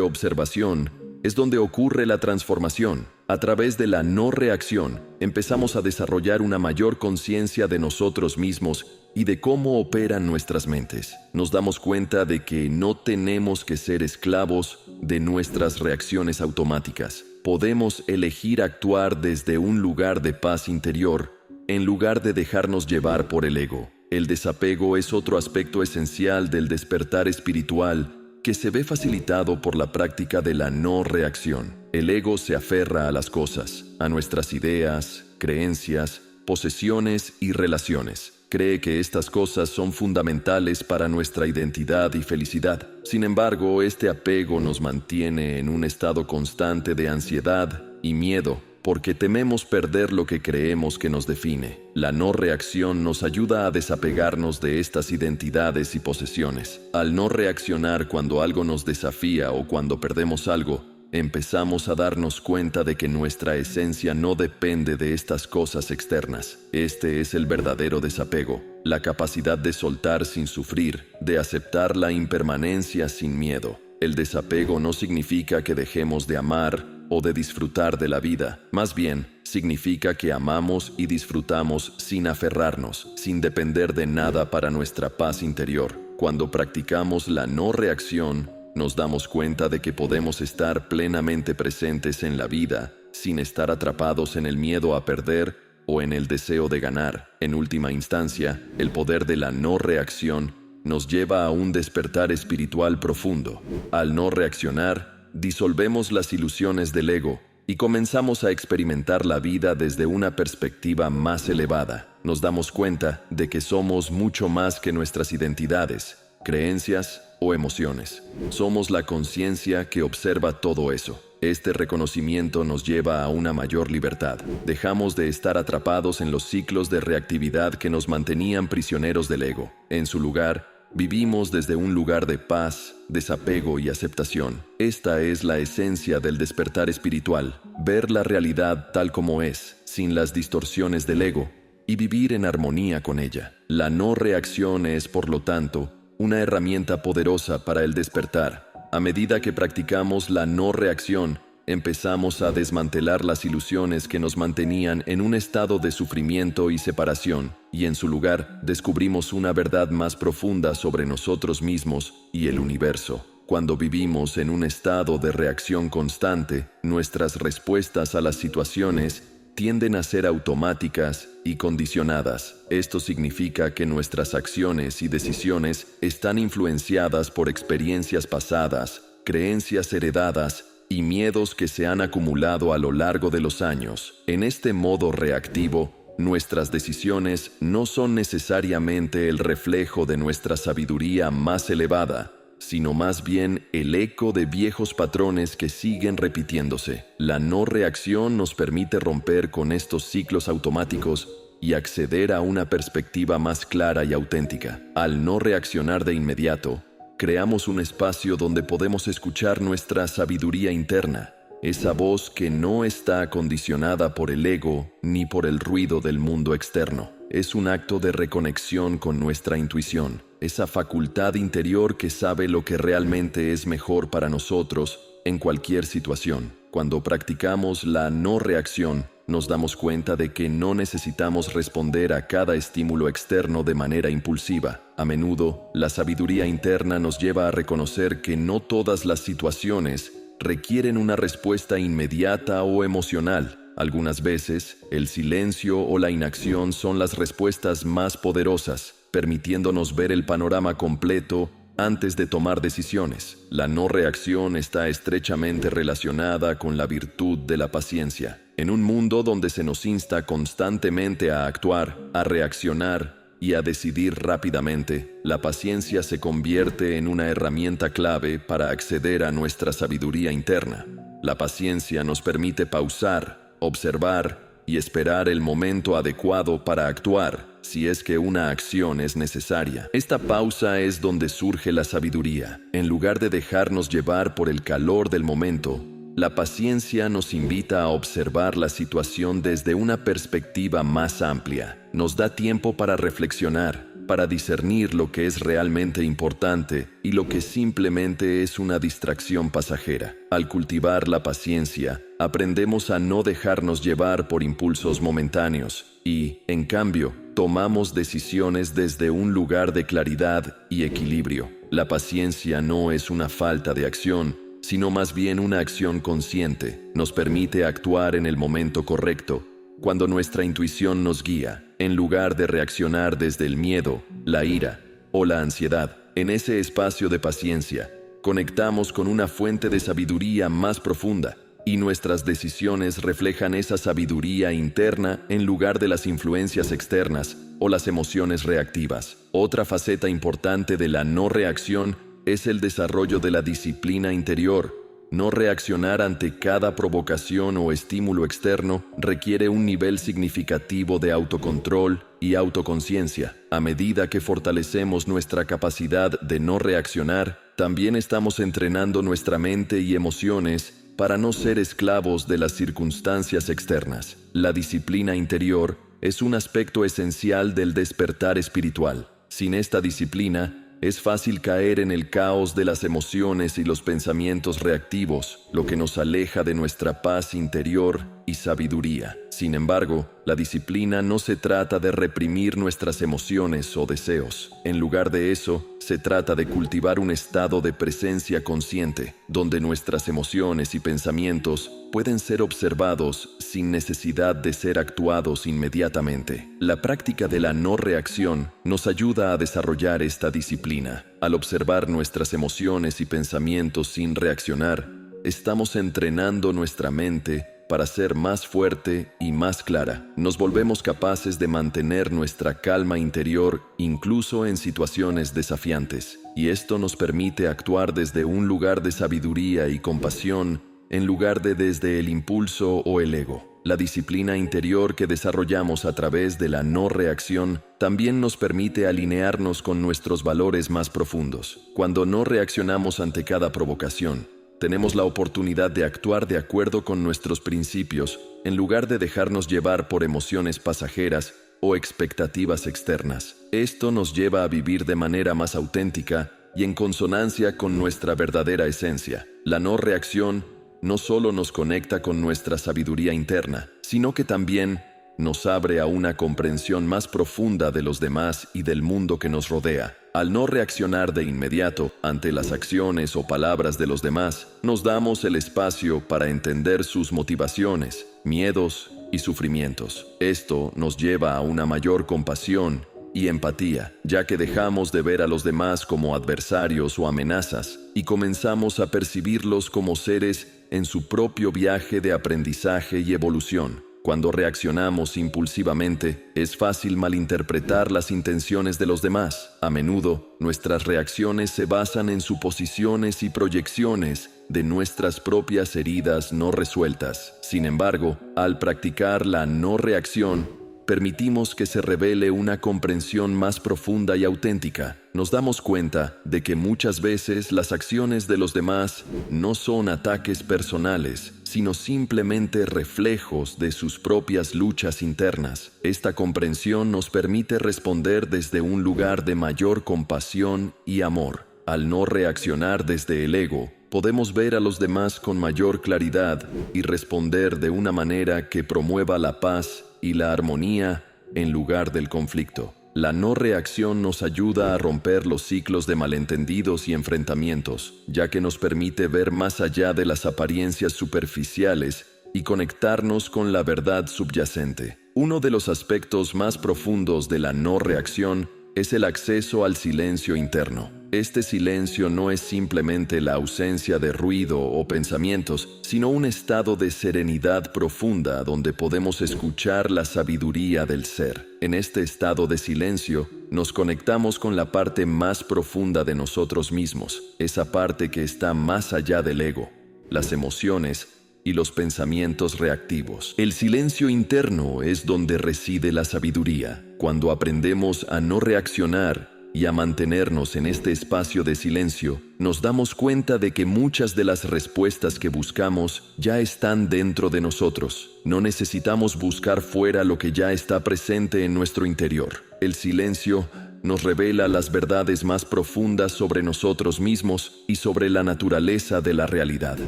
observación es donde ocurre la transformación. A través de la no reacción, empezamos a desarrollar una mayor conciencia de nosotros mismos y de cómo operan nuestras mentes. Nos damos cuenta de que no tenemos que ser esclavos de nuestras reacciones automáticas. Podemos elegir actuar desde un lugar de paz interior en lugar de dejarnos llevar por el ego. El desapego es otro aspecto esencial del despertar espiritual que se ve facilitado por la práctica de la no reacción. El ego se aferra a las cosas, a nuestras ideas, creencias, posesiones y relaciones. Cree que estas cosas son fundamentales para nuestra identidad y felicidad. Sin embargo, este apego nos mantiene en un estado constante de ansiedad y miedo, porque tememos perder lo que creemos que nos define. La no reacción nos ayuda a desapegarnos de estas identidades y posesiones. Al no reaccionar cuando algo nos desafía o cuando perdemos algo, empezamos a darnos cuenta de que nuestra esencia no depende de estas cosas externas. Este es el verdadero desapego, la capacidad de soltar sin sufrir, de aceptar la impermanencia sin miedo. El desapego no significa que dejemos de amar o de disfrutar de la vida. Más bien, significa que amamos y disfrutamos sin aferrarnos, sin depender de nada para nuestra paz interior. Cuando practicamos la no reacción, nos damos cuenta de que podemos estar plenamente presentes en la vida, sin estar atrapados en el miedo a perder o en el deseo de ganar. En última instancia, el poder de la no reacción nos lleva a un despertar espiritual profundo. Al no reaccionar, disolvemos las ilusiones del ego y comenzamos a experimentar la vida desde una perspectiva más elevada. Nos damos cuenta de que somos mucho más que nuestras identidades, creencias o emociones. Somos la conciencia que observa todo eso. Este reconocimiento nos lleva a una mayor libertad. Dejamos de estar atrapados en los ciclos de reactividad que nos mantenían prisioneros del ego. En su lugar, vivimos desde un lugar de paz, desapego y aceptación. Esta es la esencia del despertar espiritual, ver la realidad tal como es, sin las distorsiones del ego, y vivir en armonía con ella. La no reacción es, por lo tanto, una herramienta poderosa para el despertar. A medida que practicamos la no reacción, empezamos a desmantelar las ilusiones que nos mantenían en un estado de sufrimiento y separación, y en su lugar descubrimos una verdad más profunda sobre nosotros mismos y el universo. Cuando vivimos en un estado de reacción constante, nuestras respuestas a las situaciones tienden a ser automáticas y condicionadas. Esto significa que nuestras acciones y decisiones están influenciadas por experiencias pasadas, creencias heredadas y miedos que se han acumulado a lo largo de los años. En este modo reactivo, nuestras decisiones no son necesariamente el reflejo de nuestra sabiduría más elevada, sino más bien el eco de viejos patrones que siguen repitiéndose. La no reacción nos permite romper con estos ciclos automáticos y acceder a una perspectiva más clara y auténtica. Al no reaccionar de inmediato, creamos un espacio donde podemos escuchar nuestra sabiduría interna, esa voz que no está condicionada por el ego ni por el ruido del mundo externo. Es un acto de reconexión con nuestra intuición, esa facultad interior que sabe lo que realmente es mejor para nosotros en cualquier situación. Cuando practicamos la no reacción, nos damos cuenta de que no necesitamos responder a cada estímulo externo de manera impulsiva. A menudo, la sabiduría interna nos lleva a reconocer que no todas las situaciones requieren una respuesta inmediata o emocional. Algunas veces, el silencio o la inacción son las respuestas más poderosas, permitiéndonos ver el panorama completo antes de tomar decisiones. La no reacción está estrechamente relacionada con la virtud de la paciencia. En un mundo donde se nos insta constantemente a actuar, a reaccionar y a decidir rápidamente, la paciencia se convierte en una herramienta clave para acceder a nuestra sabiduría interna. La paciencia nos permite pausar, observar y esperar el momento adecuado para actuar, si es que una acción es necesaria. Esta pausa es donde surge la sabiduría. En lugar de dejarnos llevar por el calor del momento, La paciencia nos invita a observar la situación desde una perspectiva más amplia. Nos da tiempo para reflexionar, para discernir lo que es realmente importante y lo que simplemente es una distracción pasajera. Al cultivar la paciencia, aprendemos a no dejarnos llevar por impulsos momentáneos y, en cambio, tomamos decisiones desde un lugar de claridad y equilibrio. La paciencia no es una falta de acción, sino más bien una acción consciente. Nos permite actuar en el momento correcto, cuando nuestra intuición nos guía, en lugar de reaccionar desde el miedo, la ira o la ansiedad. En ese espacio de paciencia, conectamos con una fuente de sabiduría más profunda, y nuestras decisiones reflejan esa sabiduría interna en lugar de las influencias externas o las emociones reactivas. Otra faceta importante de la no reacción es el desarrollo de la disciplina interior. No reaccionar ante cada provocación o estímulo externo requiere un nivel significativo de autocontrol y autoconciencia. A medida que fortalecemos nuestra capacidad de no reaccionar, también estamos entrenando nuestra mente y emociones para no ser esclavos de las circunstancias externas. La disciplina interior es un aspecto esencial del despertar espiritual. Sin esta disciplina, es fácil caer en el caos de las emociones y los pensamientos reactivos, lo que nos aleja de nuestra paz interior y sabiduría. Sin embargo, la disciplina no se trata de reprimir nuestras emociones o deseos. En lugar de eso, se trata de cultivar un estado de presencia consciente, donde nuestras emociones y pensamientos pueden ser observados sin necesidad de ser actuados inmediatamente. La práctica de la no reacción nos ayuda a desarrollar esta disciplina. Al observar nuestras emociones y pensamientos sin reaccionar, estamos entrenando nuestra mente para ser más fuerte y más clara. Nos volvemos capaces de mantener nuestra calma interior incluso en situaciones desafiantes, y esto nos permite actuar desde un lugar de sabiduría y compasión en lugar de desde el impulso o el ego. La disciplina interior que desarrollamos a través de la no reacción también nos permite alinearnos con nuestros valores más profundos. Cuando no reaccionamos ante cada provocación, tenemos la oportunidad de actuar de acuerdo con nuestros principios, en lugar de dejarnos llevar por emociones pasajeras o expectativas externas. Esto nos lleva a vivir de manera más auténtica y en consonancia con nuestra verdadera esencia. La no reacción no solo nos conecta con nuestra sabiduría interna, sino que también nos abre a una comprensión más profunda de los demás y del mundo que nos rodea. Al no reaccionar de inmediato ante las acciones o palabras de los demás, nos damos el espacio para entender sus motivaciones, miedos y sufrimientos. Esto nos lleva a una mayor compasión y empatía, ya que dejamos de ver a los demás como adversarios o amenazas y comenzamos a percibirlos como seres en su propio viaje de aprendizaje y evolución. Cuando reaccionamos impulsivamente, es fácil malinterpretar las intenciones de los demás. A menudo, nuestras reacciones se basan en suposiciones y proyecciones de nuestras propias heridas no resueltas. Sin embargo, al practicar la no reacción, permitimos que se revele una comprensión más profunda y auténtica. Nos damos cuenta de que muchas veces las acciones de los demás no son ataques personales, sino simplemente reflejos de sus propias luchas internas. Esta comprensión nos permite responder desde un lugar de mayor compasión y amor. Al no reaccionar desde el ego, podemos ver a los demás con mayor claridad y responder de una manera que promueva la paz y la armonía en lugar del conflicto. La no reacción nos ayuda a romper los ciclos de malentendidos y enfrentamientos, ya que nos permite ver más allá de las apariencias superficiales y conectarnos con la verdad subyacente. Uno de los aspectos más profundos de la no reacción es el acceso al silencio interno. Este silencio no es simplemente la ausencia de ruido o pensamientos, sino un estado de serenidad profunda donde podemos escuchar la sabiduría del ser. En este estado de silencio, nos conectamos con la parte más profunda de nosotros mismos, esa parte que está más allá del ego, las emociones y los pensamientos reactivos. El silencio interno es donde reside la sabiduría. Cuando aprendemos a no reaccionar, y a mantenernos en este espacio de silencio, nos damos cuenta de que muchas de las respuestas que buscamos ya están dentro de nosotros. No necesitamos buscar fuera lo que ya está presente en nuestro interior. El silencio nos revela las verdades más profundas sobre nosotros mismos y sobre la naturaleza de la realidad.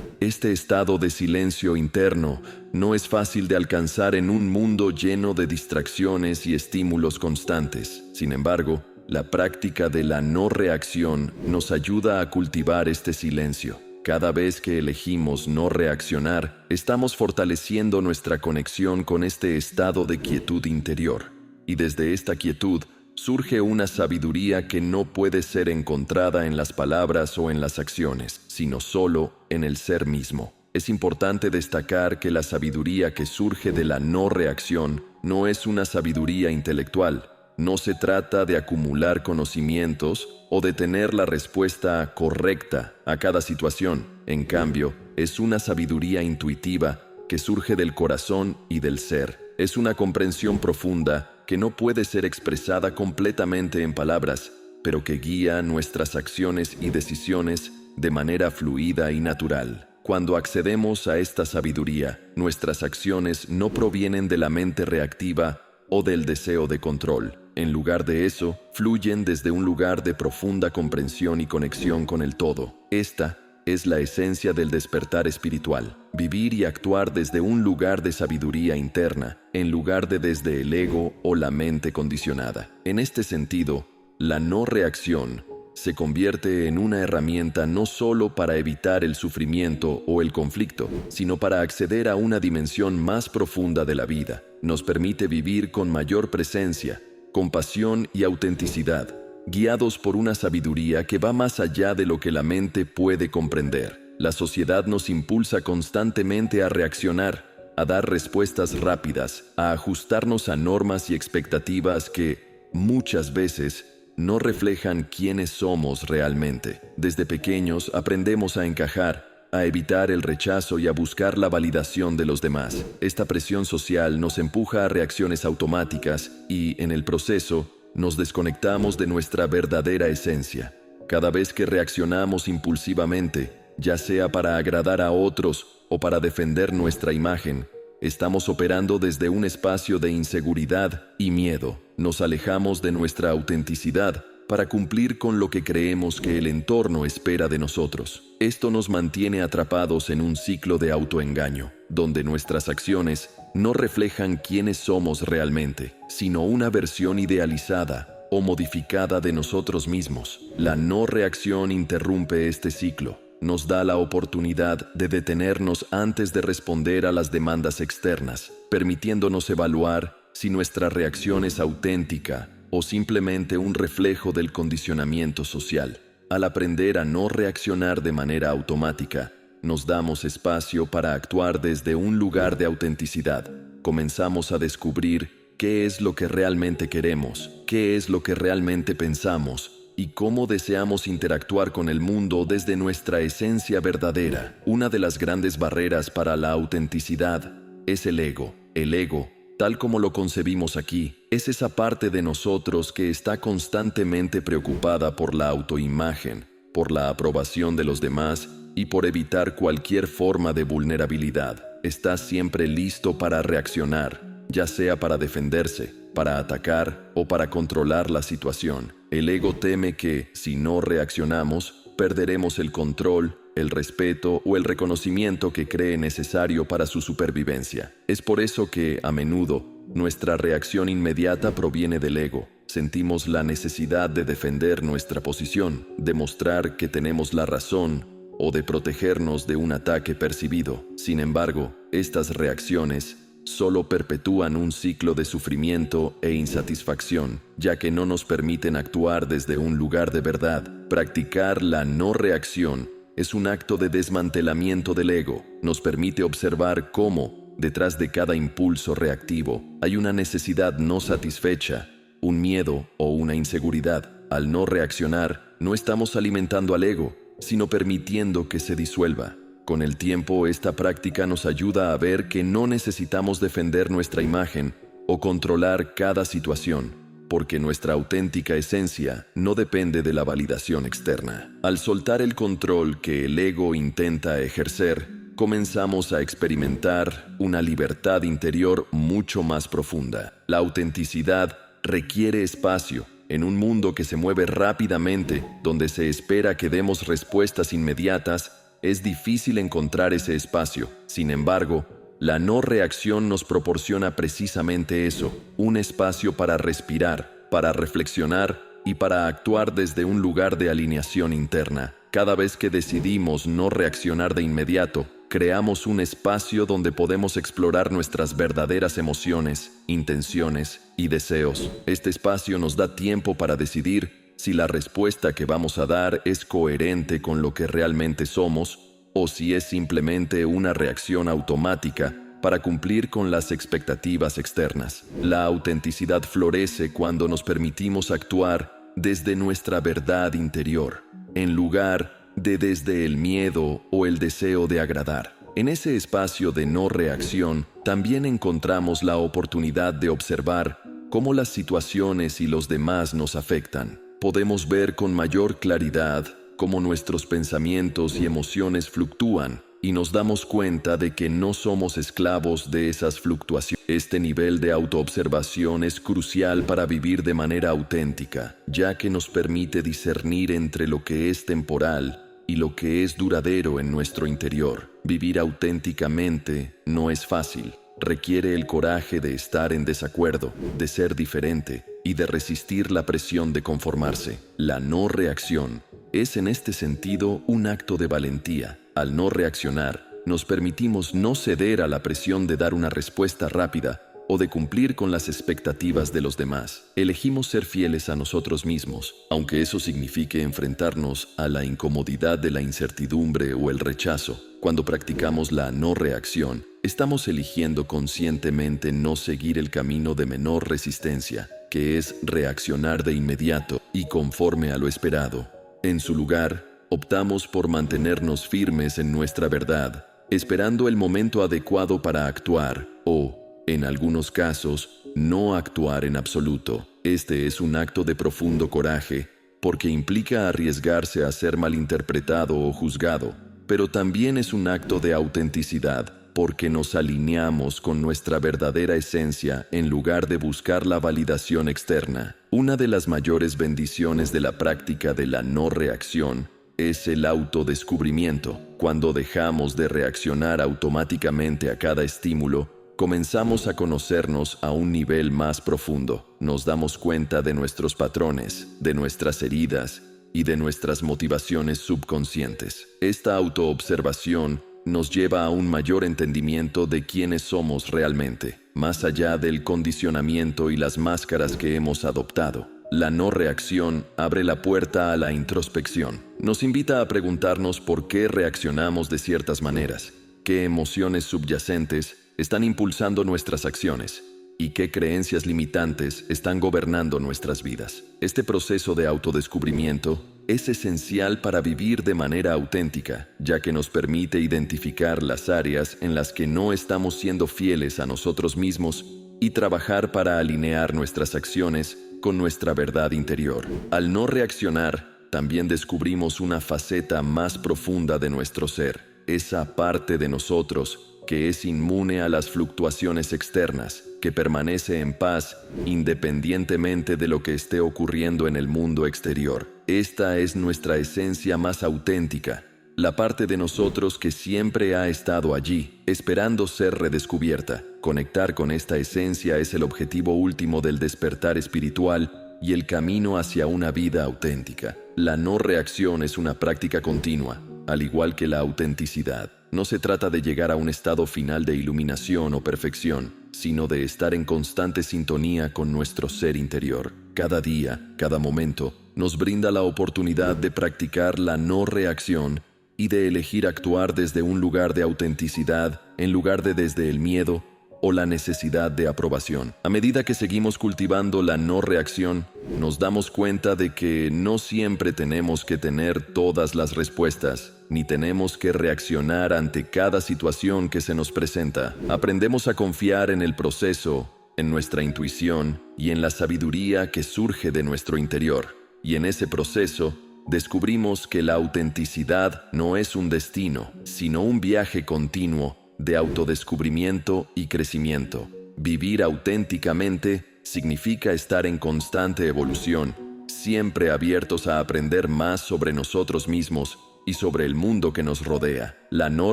Este estado de silencio interno no es fácil de alcanzar en un mundo lleno de distracciones y estímulos constantes. Sin embargo, la práctica de la no reacción nos ayuda a cultivar este silencio. Cada vez que elegimos no reaccionar, estamos fortaleciendo nuestra conexión con este estado de quietud interior. Y desde esta quietud, surge una sabiduría que no puede ser encontrada en las palabras o en las acciones, sino solo en el ser mismo. Es importante destacar que la sabiduría que surge de la no reacción no es una sabiduría intelectual. No se trata de acumular conocimientos o de tener la respuesta correcta a cada situación. En cambio, es una sabiduría intuitiva que surge del corazón y del ser. Es una comprensión profunda que no puede ser expresada completamente en palabras, pero que guía nuestras acciones y decisiones de manera fluida y natural. Cuando accedemos a esta sabiduría, nuestras acciones no provienen de la mente reactiva o del deseo de control. En lugar de eso, fluyen desde un lugar de profunda comprensión y conexión con el todo. Esta es la esencia del despertar espiritual. Vivir y actuar desde un lugar de sabiduría interna, en lugar de desde el ego o la mente condicionada. En este sentido, la no reacción se convierte en una herramienta no solo para evitar el sufrimiento o el conflicto, sino para acceder a una dimensión más profunda de la vida. Nos permite vivir con mayor presencia, compasión y autenticidad, guiados por una sabiduría que va más allá de lo que la mente puede comprender. La sociedad nos impulsa constantemente a reaccionar, a dar respuestas rápidas, a ajustarnos a normas y expectativas que, muchas veces, no reflejan quiénes somos realmente. Desde pequeños aprendemos a encajar, a evitar el rechazo y a buscar la validación de los demás. Esta presión social nos empuja a reacciones automáticas y, en el proceso, nos desconectamos de nuestra verdadera esencia. Cada vez que reaccionamos impulsivamente, ya sea para agradar a otros o para defender nuestra imagen, estamos operando desde un espacio de inseguridad y miedo. Nos alejamos de nuestra autenticidad para cumplir con lo que creemos que el entorno espera de nosotros. Esto nos mantiene atrapados en un ciclo de autoengaño, donde nuestras acciones no reflejan quiénes somos realmente, sino una versión idealizada o modificada de nosotros mismos. La no reacción interrumpe este ciclo. Nos da la oportunidad de detenernos antes de responder a las demandas externas, permitiéndonos evaluar si nuestra reacción es auténtica o simplemente un reflejo del condicionamiento social. Al aprender a no reaccionar de manera automática, nos damos espacio para actuar desde un lugar de autenticidad. Comenzamos a descubrir qué es lo que realmente queremos, qué es lo que realmente pensamos y cómo deseamos interactuar con el mundo desde nuestra esencia verdadera. Una de las grandes barreras para la autenticidad es el ego. El ego, tal como lo concebimos aquí, es esa parte de nosotros que está constantemente preocupada por la autoimagen, por la aprobación de los demás y por evitar cualquier forma de vulnerabilidad. Está siempre listo para reaccionar, ya sea para defenderse, para atacar o para controlar la situación. El ego teme que, si no reaccionamos, perderemos el control, el respeto o el reconocimiento que cree necesario para su supervivencia. Es por eso que, a menudo, nuestra reacción inmediata proviene del ego. Sentimos la necesidad de defender nuestra posición, de mostrar que tenemos la razón o de protegernos de un ataque percibido. Sin embargo, estas reacciones solo perpetúan un ciclo de sufrimiento e insatisfacción, ya que no nos permiten actuar desde un lugar de verdad. Practicar la no reacción es un acto de desmantelamiento del ego. Nos permite observar cómo, detrás de cada impulso reactivo, hay una necesidad no satisfecha, un miedo o una inseguridad. Al no reaccionar, no estamos alimentando al ego, sino permitiendo que se disuelva. Con el tiempo, esta práctica nos ayuda a ver que no necesitamos defender nuestra imagen o controlar cada situación. porque nuestra auténtica esencia no depende de la validación externa. Al soltar el control que el ego intenta ejercer, comenzamos a experimentar una libertad interior mucho más profunda. La autenticidad requiere espacio. En un mundo que se mueve rápidamente, donde se espera que demos respuestas inmediatas, es difícil encontrar ese espacio. Sin embargo, la no reacción nos proporciona precisamente eso, un espacio para respirar, para reflexionar y para actuar desde un lugar de alineación interna. Cada vez que decidimos no reaccionar de inmediato, creamos un espacio donde podemos explorar nuestras verdaderas emociones, intenciones y deseos. Este espacio nos da tiempo para decidir si la respuesta que vamos a dar es coherente con lo que realmente somos o si es simplemente una reacción automática para cumplir con las expectativas externas. La autenticidad florece cuando nos permitimos actuar desde nuestra verdad interior, en lugar de desde el miedo o el deseo de agradar. En ese espacio de no reacción, también encontramos la oportunidad de observar cómo las situaciones y los demás nos afectan. Podemos ver con mayor claridad cómo nuestros pensamientos y emociones fluctúan y nos damos cuenta de que no somos esclavos de esas fluctuaciones. Este nivel de autoobservación es crucial para vivir de manera auténtica, ya que nos permite discernir entre lo que es temporal y lo que es duradero en nuestro interior. Vivir auténticamente no es fácil. Requiere el coraje de estar en desacuerdo, de ser diferente y de resistir la presión de conformarse. La no reacción es en este sentido un acto de valentía. Al no reaccionar, nos permitimos no ceder a la presión de dar una respuesta rápida o de cumplir con las expectativas de los demás. Elegimos ser fieles a nosotros mismos, aunque eso signifique enfrentarnos a la incomodidad de la incertidumbre o el rechazo. Cuando practicamos la no reacción, estamos eligiendo conscientemente no seguir el camino de menor resistencia, que es reaccionar de inmediato y conforme a lo esperado. En su lugar, optamos por mantenernos firmes en nuestra verdad, esperando el momento adecuado para actuar o, en algunos casos, no actuar en absoluto. Este es un acto de profundo coraje, porque implica arriesgarse a ser malinterpretado o juzgado, pero también es un acto de autenticidad, porque nos alineamos con nuestra verdadera esencia en lugar de buscar la validación externa. Una de las mayores bendiciones de la práctica de la no reacción es el autodescubrimiento. Cuando dejamos de reaccionar automáticamente a cada estímulo, comenzamos a conocernos a un nivel más profundo. Nos damos cuenta de nuestros patrones, de nuestras heridas y de nuestras motivaciones subconscientes. Esta autoobservación nos lleva a un mayor entendimiento de quiénes somos realmente, más allá del condicionamiento y las máscaras que hemos adoptado. La no reacción abre la puerta a la introspección. Nos invita a preguntarnos por qué reaccionamos de ciertas maneras, qué emociones subyacentes están impulsando nuestras acciones y qué creencias limitantes están gobernando nuestras vidas. Este proceso de autodescubrimiento es esencial para vivir de manera auténtica, ya que nos permite identificar las áreas en las que no estamos siendo fieles a nosotros mismos y trabajar para alinear nuestras acciones con nuestra verdad interior. Al no reaccionar, también descubrimos una faceta más profunda de nuestro ser, esa parte de nosotros que es inmune a las fluctuaciones externas, que permanece en paz independientemente de lo que esté ocurriendo en el mundo exterior. Esta es nuestra esencia más auténtica, la parte de nosotros que siempre ha estado allí, esperando ser redescubierta. Conectar con esta esencia es el objetivo último del despertar espiritual y el camino hacia una vida auténtica. La no reacción es una práctica continua, al igual que la autenticidad. No se trata de llegar a un estado final de iluminación o perfección, sino de estar en constante sintonía con nuestro ser interior. Cada día, cada momento, nos brinda la oportunidad de practicar la no reacción y de elegir actuar desde un lugar de autenticidad en lugar de desde el miedo o la necesidad de aprobación. A medida que seguimos cultivando la no reacción, nos damos cuenta de que no siempre tenemos que tener todas las respuestas, ni tenemos que reaccionar ante cada situación que se nos presenta. Aprendemos a confiar en el proceso en nuestra intuición y en la sabiduría que surge de nuestro interior. Y en ese proceso, descubrimos que la autenticidad no es un destino, sino un viaje continuo de autodescubrimiento y crecimiento. Vivir auténticamente significa estar en constante evolución, siempre abiertos a aprender más sobre nosotros mismos y sobre el mundo que nos rodea. La no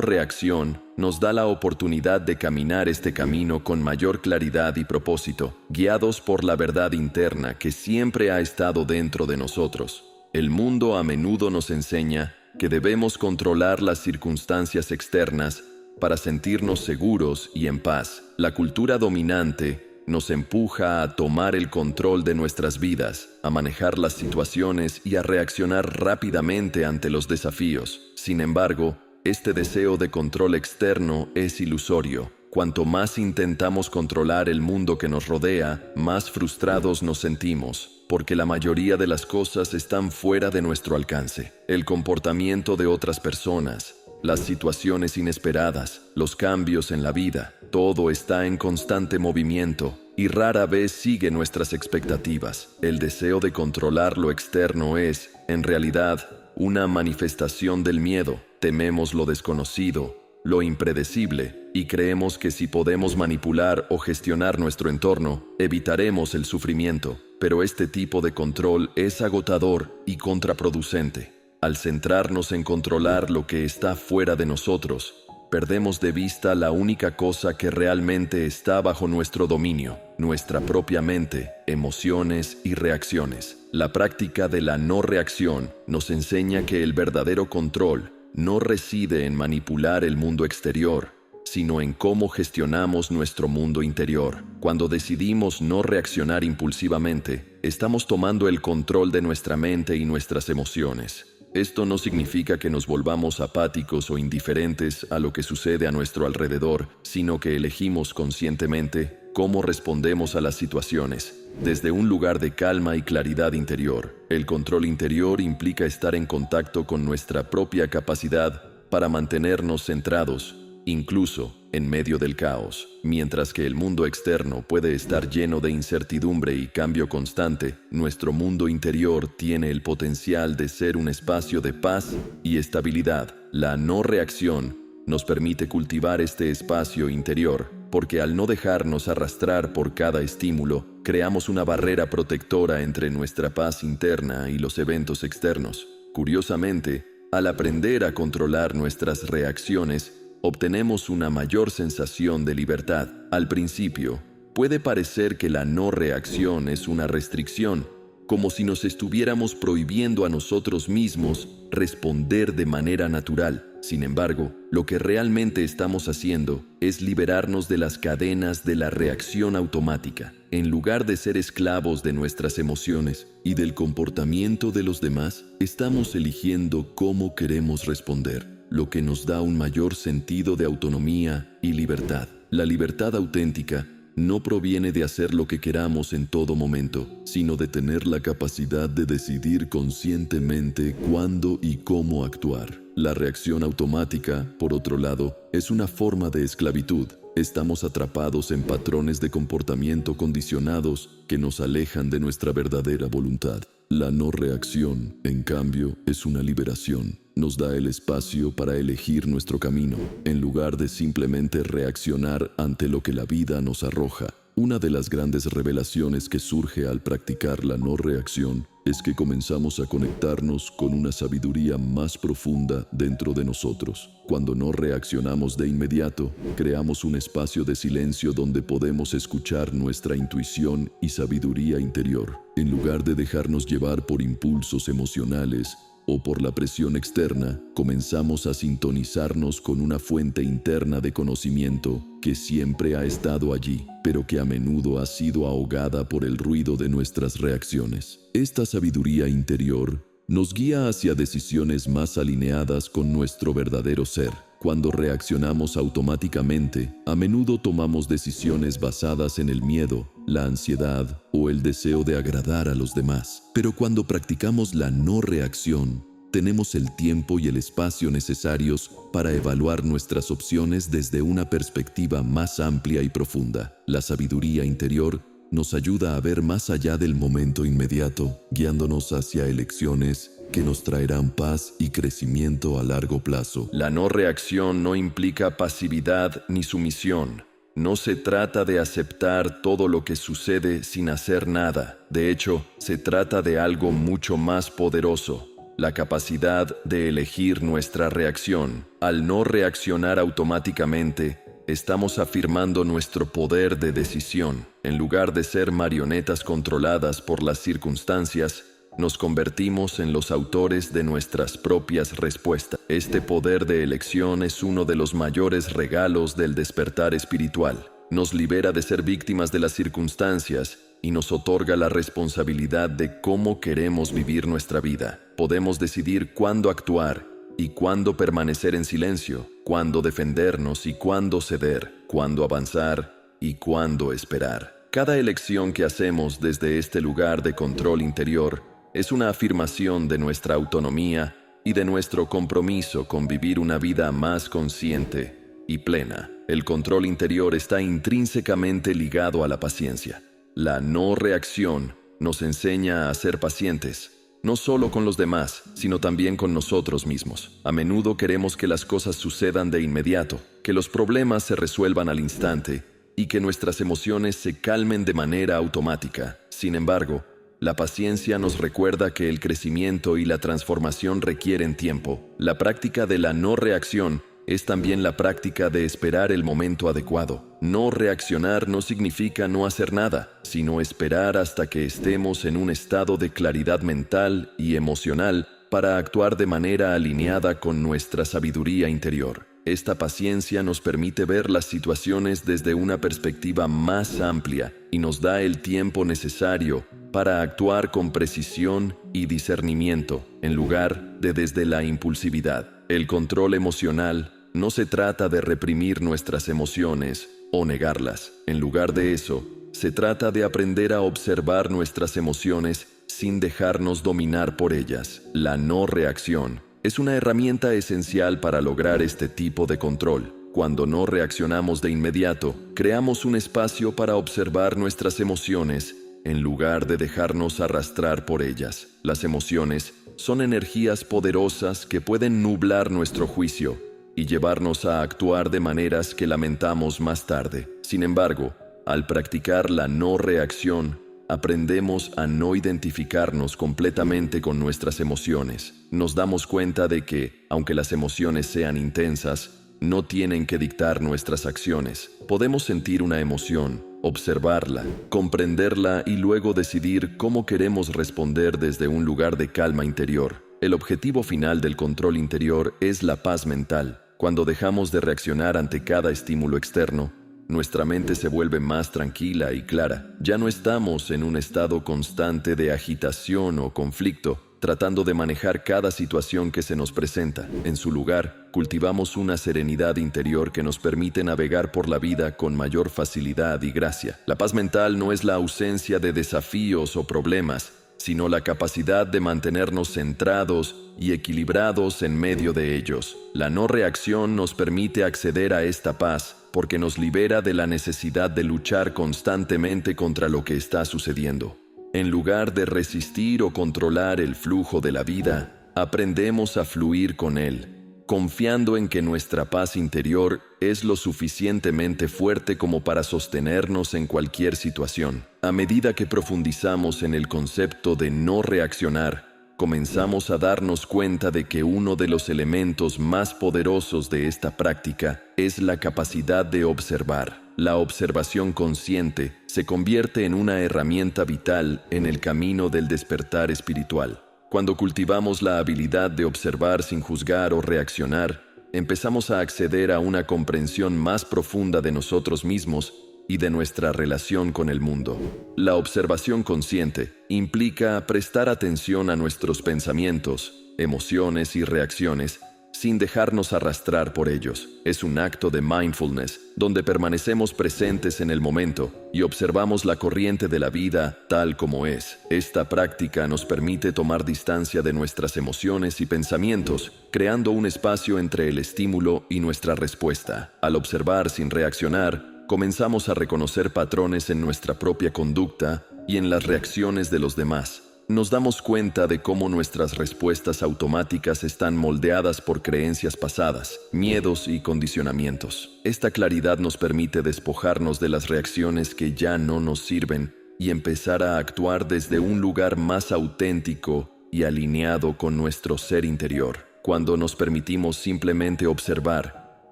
reacción nos da la oportunidad de caminar este camino con mayor claridad y propósito, guiados por la verdad interna que siempre ha estado dentro de nosotros. El mundo a menudo nos enseña que debemos controlar las circunstancias externas para sentirnos seguros y en paz. La cultura dominante nos empuja a tomar el control de nuestras vidas, a manejar las situaciones y a reaccionar rápidamente ante los desafíos. Sin embargo, este deseo de control externo es ilusorio. Cuanto más intentamos controlar el mundo que nos rodea, más frustrados nos sentimos, porque la mayoría de las cosas están fuera de nuestro alcance. El comportamiento de otras personas, las situaciones inesperadas, los cambios en la vida, todo está en constante movimiento y rara vez sigue nuestras expectativas. El deseo de controlar lo externo es, en realidad, una manifestación del miedo. Tememos lo desconocido, lo impredecible, y creemos que si podemos manipular o gestionar nuestro entorno, evitaremos el sufrimiento. Pero este tipo de control es agotador y contraproducente. Al centrarnos en controlar lo que está fuera de nosotros, perdemos de vista la única cosa que realmente está bajo nuestro dominio, nuestra propia mente, emociones y reacciones. La práctica de la no reacción nos enseña que el verdadero control no reside en manipular el mundo exterior, sino en cómo gestionamos nuestro mundo interior. Cuando decidimos no reaccionar impulsivamente, estamos tomando el control de nuestra mente y nuestras emociones. Esto no significa que nos volvamos apáticos o indiferentes a lo que sucede a nuestro alrededor, sino que elegimos conscientemente cómo respondemos a las situaciones, desde un lugar de calma y claridad interior. El control interior implica estar en contacto con nuestra propia capacidad para mantenernos centrados, incluso en medio del caos. Mientras que el mundo externo puede estar lleno de incertidumbre y cambio constante, nuestro mundo interior tiene el potencial de ser un espacio de paz y estabilidad. La no reacción nos permite cultivar este espacio interior, porque al no dejarnos arrastrar por cada estímulo, creamos una barrera protectora entre nuestra paz interna y los eventos externos. Curiosamente, al aprender a controlar nuestras reacciones, obtenemos una mayor sensación de libertad. Al principio, puede parecer que la no reacción es una restricción, como si nos estuviéramos prohibiendo a nosotros mismos responder de manera natural. Sin embargo, lo que realmente estamos haciendo es liberarnos de las cadenas de la reacción automática. En lugar de ser esclavos de nuestras emociones y del comportamiento de los demás, estamos eligiendo cómo queremos responder, lo que nos da un mayor sentido de autonomía y libertad. La libertad auténtica no proviene de hacer lo que queramos en todo momento, sino de tener la capacidad de decidir conscientemente cuándo y cómo actuar. La reacción automática, por otro lado, es una forma de esclavitud. Estamos atrapados en patrones de comportamiento condicionados que nos alejan de nuestra verdadera voluntad. La no reacción, en cambio, es una liberación. Nos da el espacio para elegir nuestro camino, en lugar de simplemente reaccionar ante lo que la vida nos arroja. Una de las grandes revelaciones que surge al practicar la no reacción es que comenzamos a conectarnos con una sabiduría más profunda dentro de nosotros. Cuando no reaccionamos de inmediato, creamos un espacio de silencio donde podemos escuchar nuestra intuición y sabiduría interior. En lugar de dejarnos llevar por impulsos emocionales o por la presión externa, comenzamos a sintonizarnos con una fuente interna de conocimiento que siempre ha estado allí, pero que a menudo ha sido ahogada por el ruido de nuestras reacciones. Esta sabiduría interior nos guía hacia decisiones más alineadas con nuestro verdadero ser. Cuando reaccionamos automáticamente, a menudo tomamos decisiones basadas en el miedo, la ansiedad o el deseo de agradar a los demás. Pero cuando practicamos la no reacción, Tenemos el tiempo y el espacio necesarios para evaluar nuestras opciones desde una perspectiva más amplia y profunda. La sabiduría interior nos ayuda a ver más allá del momento inmediato, guiándonos hacia elecciones que nos traerán paz y crecimiento a largo plazo. La no reacción no implica pasividad ni sumisión. No se trata de aceptar todo lo que sucede sin hacer nada. De hecho, se trata de algo mucho más poderoso: la capacidad de elegir nuestra reacción. Al no reaccionar automáticamente, estamos afirmando nuestro poder de decisión. En lugar de ser marionetas controladas por las circunstancias, nos convertimos en los autores de nuestras propias respuestas. Este poder de elección es uno de los mayores regalos del despertar espiritual. Nos libera de ser víctimas de las circunstancias y nos otorga la responsabilidad de cómo queremos vivir nuestra vida. Podemos decidir cuándo actuar y cuándo permanecer en silencio, cuándo defendernos y cuándo ceder, cuándo avanzar y cuándo esperar. Cada elección que hacemos desde este lugar de control interior es una afirmación de nuestra autonomía y de nuestro compromiso con vivir una vida más consciente y plena. El control interior está intrínsecamente ligado a la paciencia. La no reacción nos enseña a ser pacientes, no solo con los demás, sino también con nosotros mismos. A menudo queremos que las cosas sucedan de inmediato, que los problemas se resuelvan al instante y que nuestras emociones se calmen de manera automática. Sin embargo, la paciencia nos recuerda que el crecimiento y la transformación requieren tiempo. La práctica de la no reacción es también la práctica de esperar el momento adecuado. No reaccionar no significa no hacer nada, sino esperar hasta que estemos en un estado de claridad mental y emocional para actuar de manera alineada con nuestra sabiduría interior. Esta paciencia nos permite ver las situaciones desde una perspectiva más amplia y nos da el tiempo necesario para actuar con precisión y discernimiento, en lugar de desde la impulsividad. El control emocional no se trata de reprimir nuestras emociones o negarlas. En lugar de eso, se trata de aprender a observar nuestras emociones sin dejarnos dominar por ellas. La no reacción es una herramienta esencial para lograr este tipo de control. Cuando no reaccionamos de inmediato, creamos un espacio para observar nuestras emociones en lugar de dejarnos arrastrar por ellas. Las emociones son energías poderosas que pueden nublar nuestro juicio y llevarnos a actuar de maneras que lamentamos más tarde. Sin embargo, al practicar la no reacción, aprendemos a no identificarnos completamente con nuestras emociones. Nos damos cuenta de que, aunque las emociones sean intensas, no tienen que dictar nuestras acciones. Podemos sentir una emoción, observarla, comprenderla y luego decidir cómo queremos responder desde un lugar de calma interior. El objetivo final del control interior es la paz mental. Cuando dejamos de reaccionar ante cada estímulo externo, nuestra mente se vuelve más tranquila y clara. Ya no estamos en un estado constante de agitación o conflicto, tratando de manejar cada situación que se nos presenta. En su lugar, cultivamos una serenidad interior que nos permite navegar por la vida con mayor facilidad y gracia. La paz mental no es la ausencia de desafíos o problemas, sino la capacidad de mantenernos centrados y equilibrados en medio de ellos. La no reacción nos permite acceder a esta paz porque nos libera de la necesidad de luchar constantemente contra lo que está sucediendo. En lugar de resistir o controlar el flujo de la vida, aprendemos a fluir con él, confiando en que nuestra paz interior es lo suficientemente fuerte como para sostenernos en cualquier situación. A medida que profundizamos en el concepto de no reaccionar, comenzamos a darnos cuenta de que uno de los elementos más poderosos de esta práctica es la capacidad de observar. La observación consciente se convierte en una herramienta vital en el camino del despertar espiritual. Cuando cultivamos la habilidad de observar sin juzgar o reaccionar, empezamos a acceder a una comprensión más profunda de nosotros mismos y de nuestra relación con el mundo. La observación consciente implica prestar atención a nuestros pensamientos, emociones y reacciones sin dejarnos arrastrar por ellos. Es un acto de mindfulness, donde permanecemos presentes en el momento y observamos la corriente de la vida tal como es. Esta práctica nos permite tomar distancia de nuestras emociones y pensamientos, creando un espacio entre el estímulo y nuestra respuesta. Al observar sin reaccionar, comenzamos a reconocer patrones en nuestra propia conducta y en las reacciones de los demás. Nos damos cuenta de cómo nuestras respuestas automáticas están moldeadas por creencias pasadas, miedos y condicionamientos. Esta claridad nos permite despojarnos de las reacciones que ya no nos sirven y empezar a actuar desde un lugar más auténtico y alineado con nuestro ser interior. Cuando nos permitimos simplemente observar,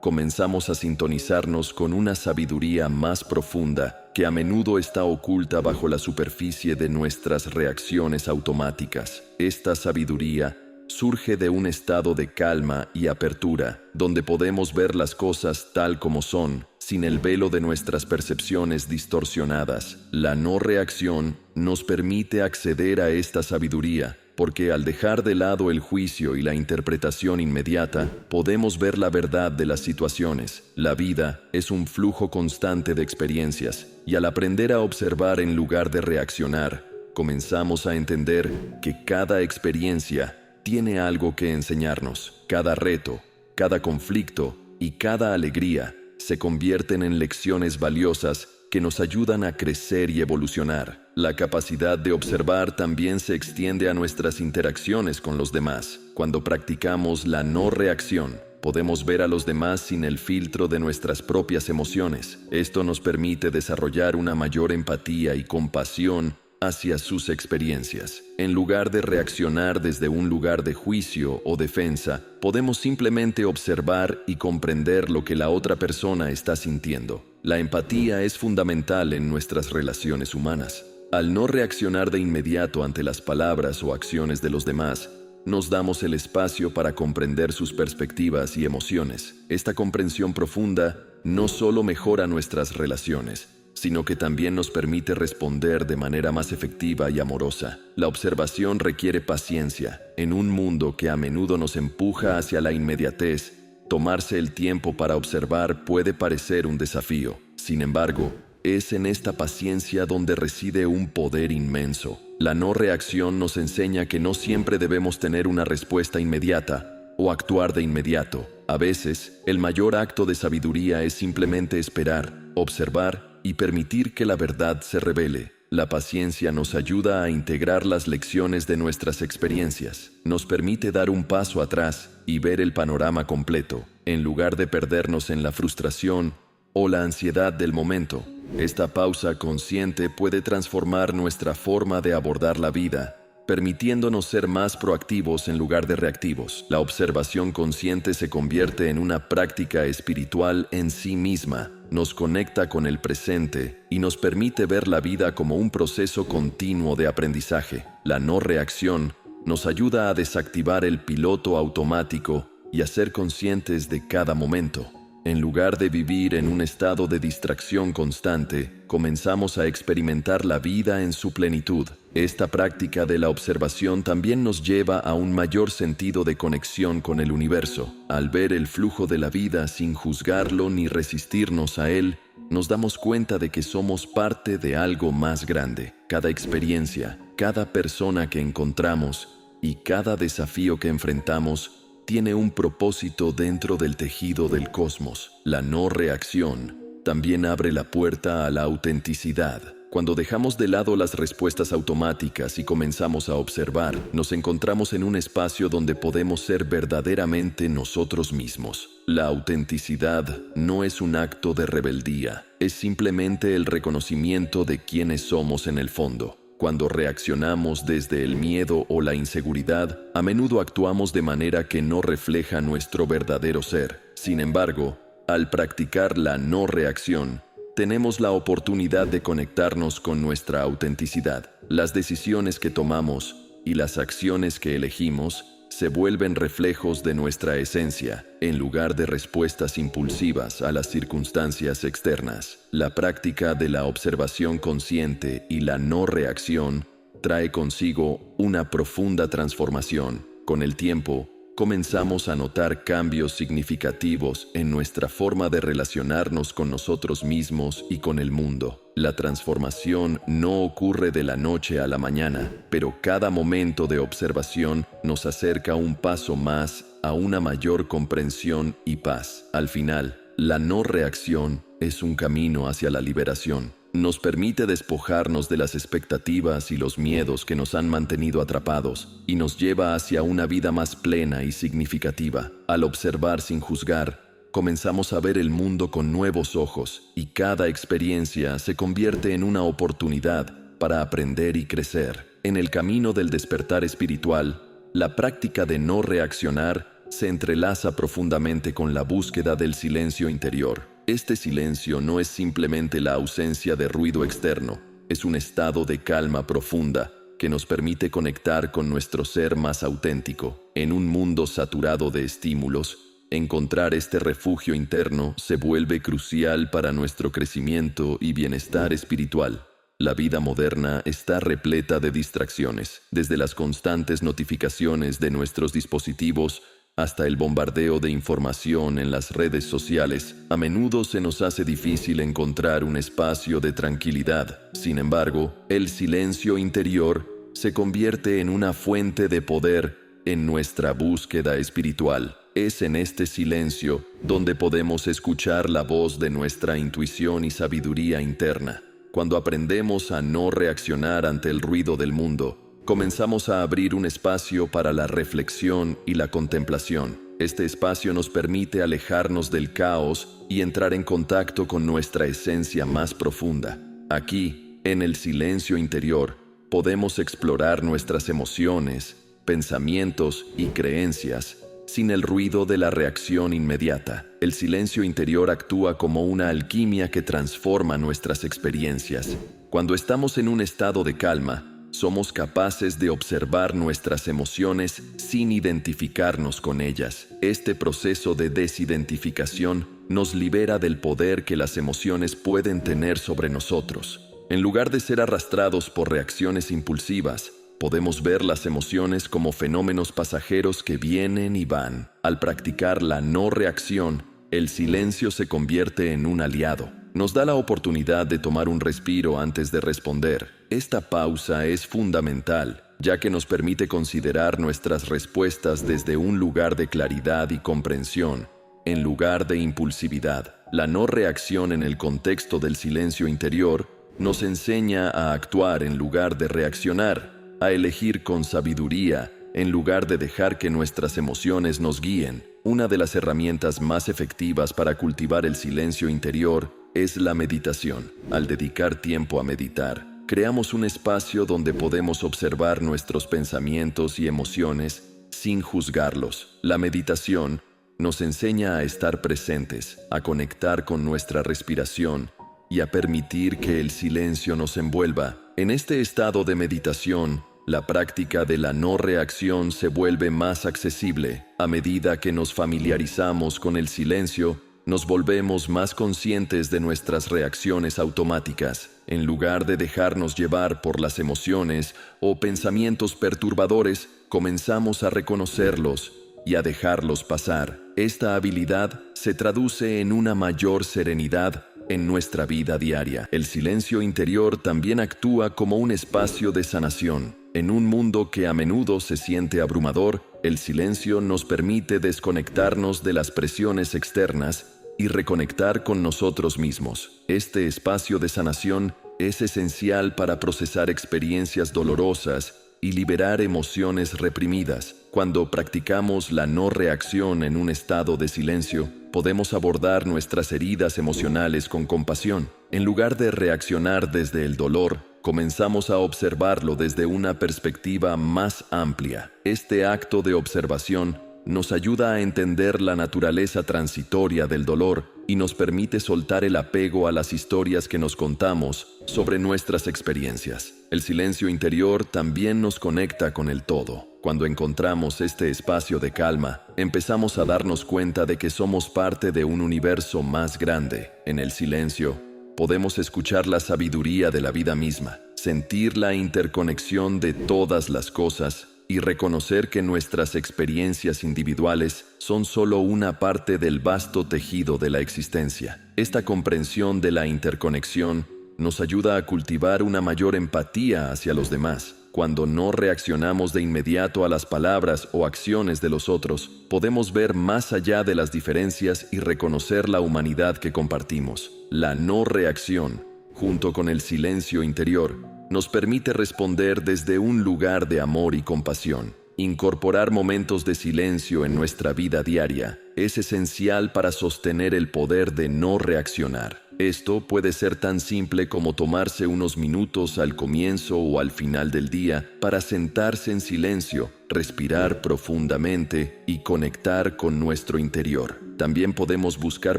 comenzamos a sintonizarnos con una sabiduría más profunda que a menudo está oculta bajo la superficie de nuestras reacciones automáticas. Esta sabiduría surge de un estado de calma y apertura, donde podemos ver las cosas tal como son, sin el velo de nuestras percepciones distorsionadas. La no reacción nos permite acceder a esta sabiduría, porque al dejar de lado el juicio y la interpretación inmediata, podemos ver la verdad de las situaciones. La vida es un flujo constante de experiencias, y al aprender a observar en lugar de reaccionar, comenzamos a entender que cada experiencia tiene algo que enseñarnos. Cada reto, cada conflicto y cada alegría se convierten en lecciones valiosas que nos ayudan a crecer y evolucionar. La capacidad de observar también se extiende a nuestras interacciones con los demás. Cuando practicamos la no reacción, podemos ver a los demás sin el filtro de nuestras propias emociones. Esto nos permite desarrollar una mayor empatía y compasión hacia sus experiencias. En lugar de reaccionar desde un lugar de juicio o defensa, podemos simplemente observar y comprender lo que la otra persona está sintiendo. La empatía es fundamental en nuestras relaciones humanas. Al no reaccionar de inmediato ante las palabras o acciones de los demás, nos damos el espacio para comprender sus perspectivas y emociones. Esta comprensión profunda no solo mejora nuestras relaciones, sino que también nos permite responder de manera más efectiva y amorosa. La observación requiere paciencia. En un mundo que a menudo nos empuja hacia la inmediatez, tomarse el tiempo para observar puede parecer un desafío. Sin embargo, es en esta paciencia donde reside un poder inmenso. La no reacción nos enseña que no siempre debemos tener una respuesta inmediata o actuar de inmediato. A veces, el mayor acto de sabiduría es simplemente esperar, observar y permitir que la verdad se revele. La paciencia nos ayuda a integrar las lecciones de nuestras experiencias. Nos permite dar un paso atrás y ver el panorama completo, en lugar de perdernos en la frustración o la ansiedad del momento. Esta pausa consciente puede transformar nuestra forma de abordar la vida, permitiéndonos ser más proactivos en lugar de reactivos. La observación consciente se convierte en una práctica espiritual en sí misma. Nos conecta con el presente y nos permite ver la vida como un proceso continuo de aprendizaje. La no reacción nos ayuda a desactivar el piloto automático y a ser conscientes de cada momento. En lugar de vivir en un estado de distracción constante, comenzamos a experimentar la vida en su plenitud. Esta práctica de la observación también nos lleva a un mayor sentido de conexión con el universo. Al ver el flujo de la vida sin juzgarlo ni resistirnos a él, nos damos cuenta de que somos parte de algo más grande. Cada experiencia, cada persona que encontramos y cada desafío que enfrentamos tiene un propósito dentro del tejido del cosmos. La no reacción también abre la puerta a la autenticidad. Cuando dejamos de lado las respuestas automáticas y comenzamos a observar, nos encontramos en un espacio donde podemos ser verdaderamente nosotros mismos. La autenticidad no es un acto de rebeldía, es simplemente el reconocimiento de quiénes somos en el fondo. Cuando reaccionamos desde el miedo o la inseguridad, a menudo actuamos de manera que no refleja nuestro verdadero ser. Sin embargo, al practicar la no reacción, tenemos la oportunidad de conectarnos con nuestra autenticidad. Las decisiones que tomamos y las acciones que elegimos se vuelven reflejos de nuestra esencia, en lugar de respuestas impulsivas a las circunstancias externas. La práctica de la observación consciente y la no reacción trae consigo una profunda transformación. Con el tiempo, comenzamos a notar cambios significativos en nuestra forma de relacionarnos con nosotros mismos y con el mundo. La transformación no ocurre de la noche a la mañana, pero cada momento de observación nos acerca un paso más a una mayor comprensión y paz. Al final, la no reacción es un camino hacia la liberación. Nos permite despojarnos de las expectativas y los miedos que nos han mantenido atrapados y nos lleva hacia una vida más plena y significativa. Al observar sin juzgar, comenzamos a ver el mundo con nuevos ojos y cada experiencia se convierte en una oportunidad para aprender y crecer. En el camino del despertar espiritual, la práctica de no reaccionar se entrelaza profundamente con la búsqueda del silencio interior. Este silencio no es simplemente la ausencia de ruido externo, es un estado de calma profunda que nos permite conectar con nuestro ser más auténtico. En un mundo saturado de estímulos, encontrar este refugio interno se vuelve crucial para nuestro crecimiento y bienestar espiritual. La vida moderna está repleta de distracciones, desde las constantes notificaciones de nuestros dispositivos hasta el bombardeo de información en las redes sociales. A menudo se nos hace difícil encontrar un espacio de tranquilidad. Sin embargo, el silencio interior se convierte en una fuente de poder en nuestra búsqueda espiritual. Es en este silencio donde podemos escuchar la voz de nuestra intuición y sabiduría interna. Cuando aprendemos a no reaccionar ante el ruido del mundo, comenzamos a abrir un espacio para la reflexión y la contemplación. Este espacio nos permite alejarnos del caos y entrar en contacto con nuestra esencia más profunda. Aquí, en el silencio interior, podemos explorar nuestras emociones, pensamientos y creencias sin el ruido de la reacción inmediata. El silencio interior actúa como una alquimia que transforma nuestras experiencias. Cuando estamos en un estado de calma, somos capaces de observar nuestras emociones sin identificarnos con ellas. Este proceso de desidentificación nos libera del poder que las emociones pueden tener sobre nosotros. En lugar de ser arrastrados por reacciones impulsivas, podemos ver las emociones como fenómenos pasajeros que vienen y van. Al practicar la no reacción, el silencio se convierte en un aliado. Nos da la oportunidad de tomar un respiro antes de responder. Esta pausa es fundamental, ya que nos permite considerar nuestras respuestas desde un lugar de claridad y comprensión, en lugar de impulsividad. La no reacción en el contexto del silencio interior nos enseña a actuar en lugar de reaccionar, a elegir con sabiduría en lugar de dejar que nuestras emociones nos guíen. Una de las herramientas más efectivas para cultivar el silencio interior es la meditación. Al dedicar tiempo a meditar, creamos un espacio donde podemos observar nuestros pensamientos y emociones sin juzgarlos. La meditación nos enseña a estar presentes, a conectar con nuestra respiración y a permitir que el silencio nos envuelva. En este estado de meditación, la práctica de la no reacción se vuelve más accesible. A medida que nos familiarizamos con el silencio, nos volvemos más conscientes de nuestras reacciones automáticas. En lugar de dejarnos llevar por las emociones o pensamientos perturbadores, comenzamos a reconocerlos y a dejarlos pasar. Esta habilidad se traduce en una mayor serenidad en nuestra vida diaria. El silencio interior también actúa como un espacio de sanación. En un mundo que a menudo se siente abrumador, el silencio nos permite desconectarnos de las presiones externas y reconectar con nosotros mismos. Este espacio de sanación es esencial para procesar experiencias dolorosas y liberar emociones reprimidas. Cuando practicamos la no reacción en un estado de silencio, podemos abordar nuestras heridas emocionales con compasión. En lugar de reaccionar desde el dolor, comenzamos a observarlo desde una perspectiva más amplia. Este acto de observación nos ayuda a entender la naturaleza transitoria del dolor y nos permite soltar el apego a las historias que nos contamos sobre nuestras experiencias. El silencio interior también nos conecta con el todo. Cuando encontramos este espacio de calma, empezamos a darnos cuenta de que somos parte de un universo más grande. En el silencio, podemos escuchar la sabiduría de la vida misma, sentir la interconexión de todas las cosas y reconocer que nuestras experiencias individuales son solo una parte del vasto tejido de la existencia. Esta comprensión de la interconexión nos ayuda a cultivar una mayor empatía hacia los demás. Cuando no reaccionamos de inmediato a las palabras o acciones de los otros, podemos ver más allá de las diferencias y reconocer la humanidad que compartimos. La no reacción, junto con el silencio interior, nos permite responder desde un lugar de amor y compasión. Incorporar momentos de silencio en nuestra vida diaria es esencial para sostener el poder de no reaccionar. Esto puede ser tan simple como tomarse unos minutos al comienzo o al final del día para sentarse en silencio, respirar profundamente y conectar con nuestro interior. También podemos buscar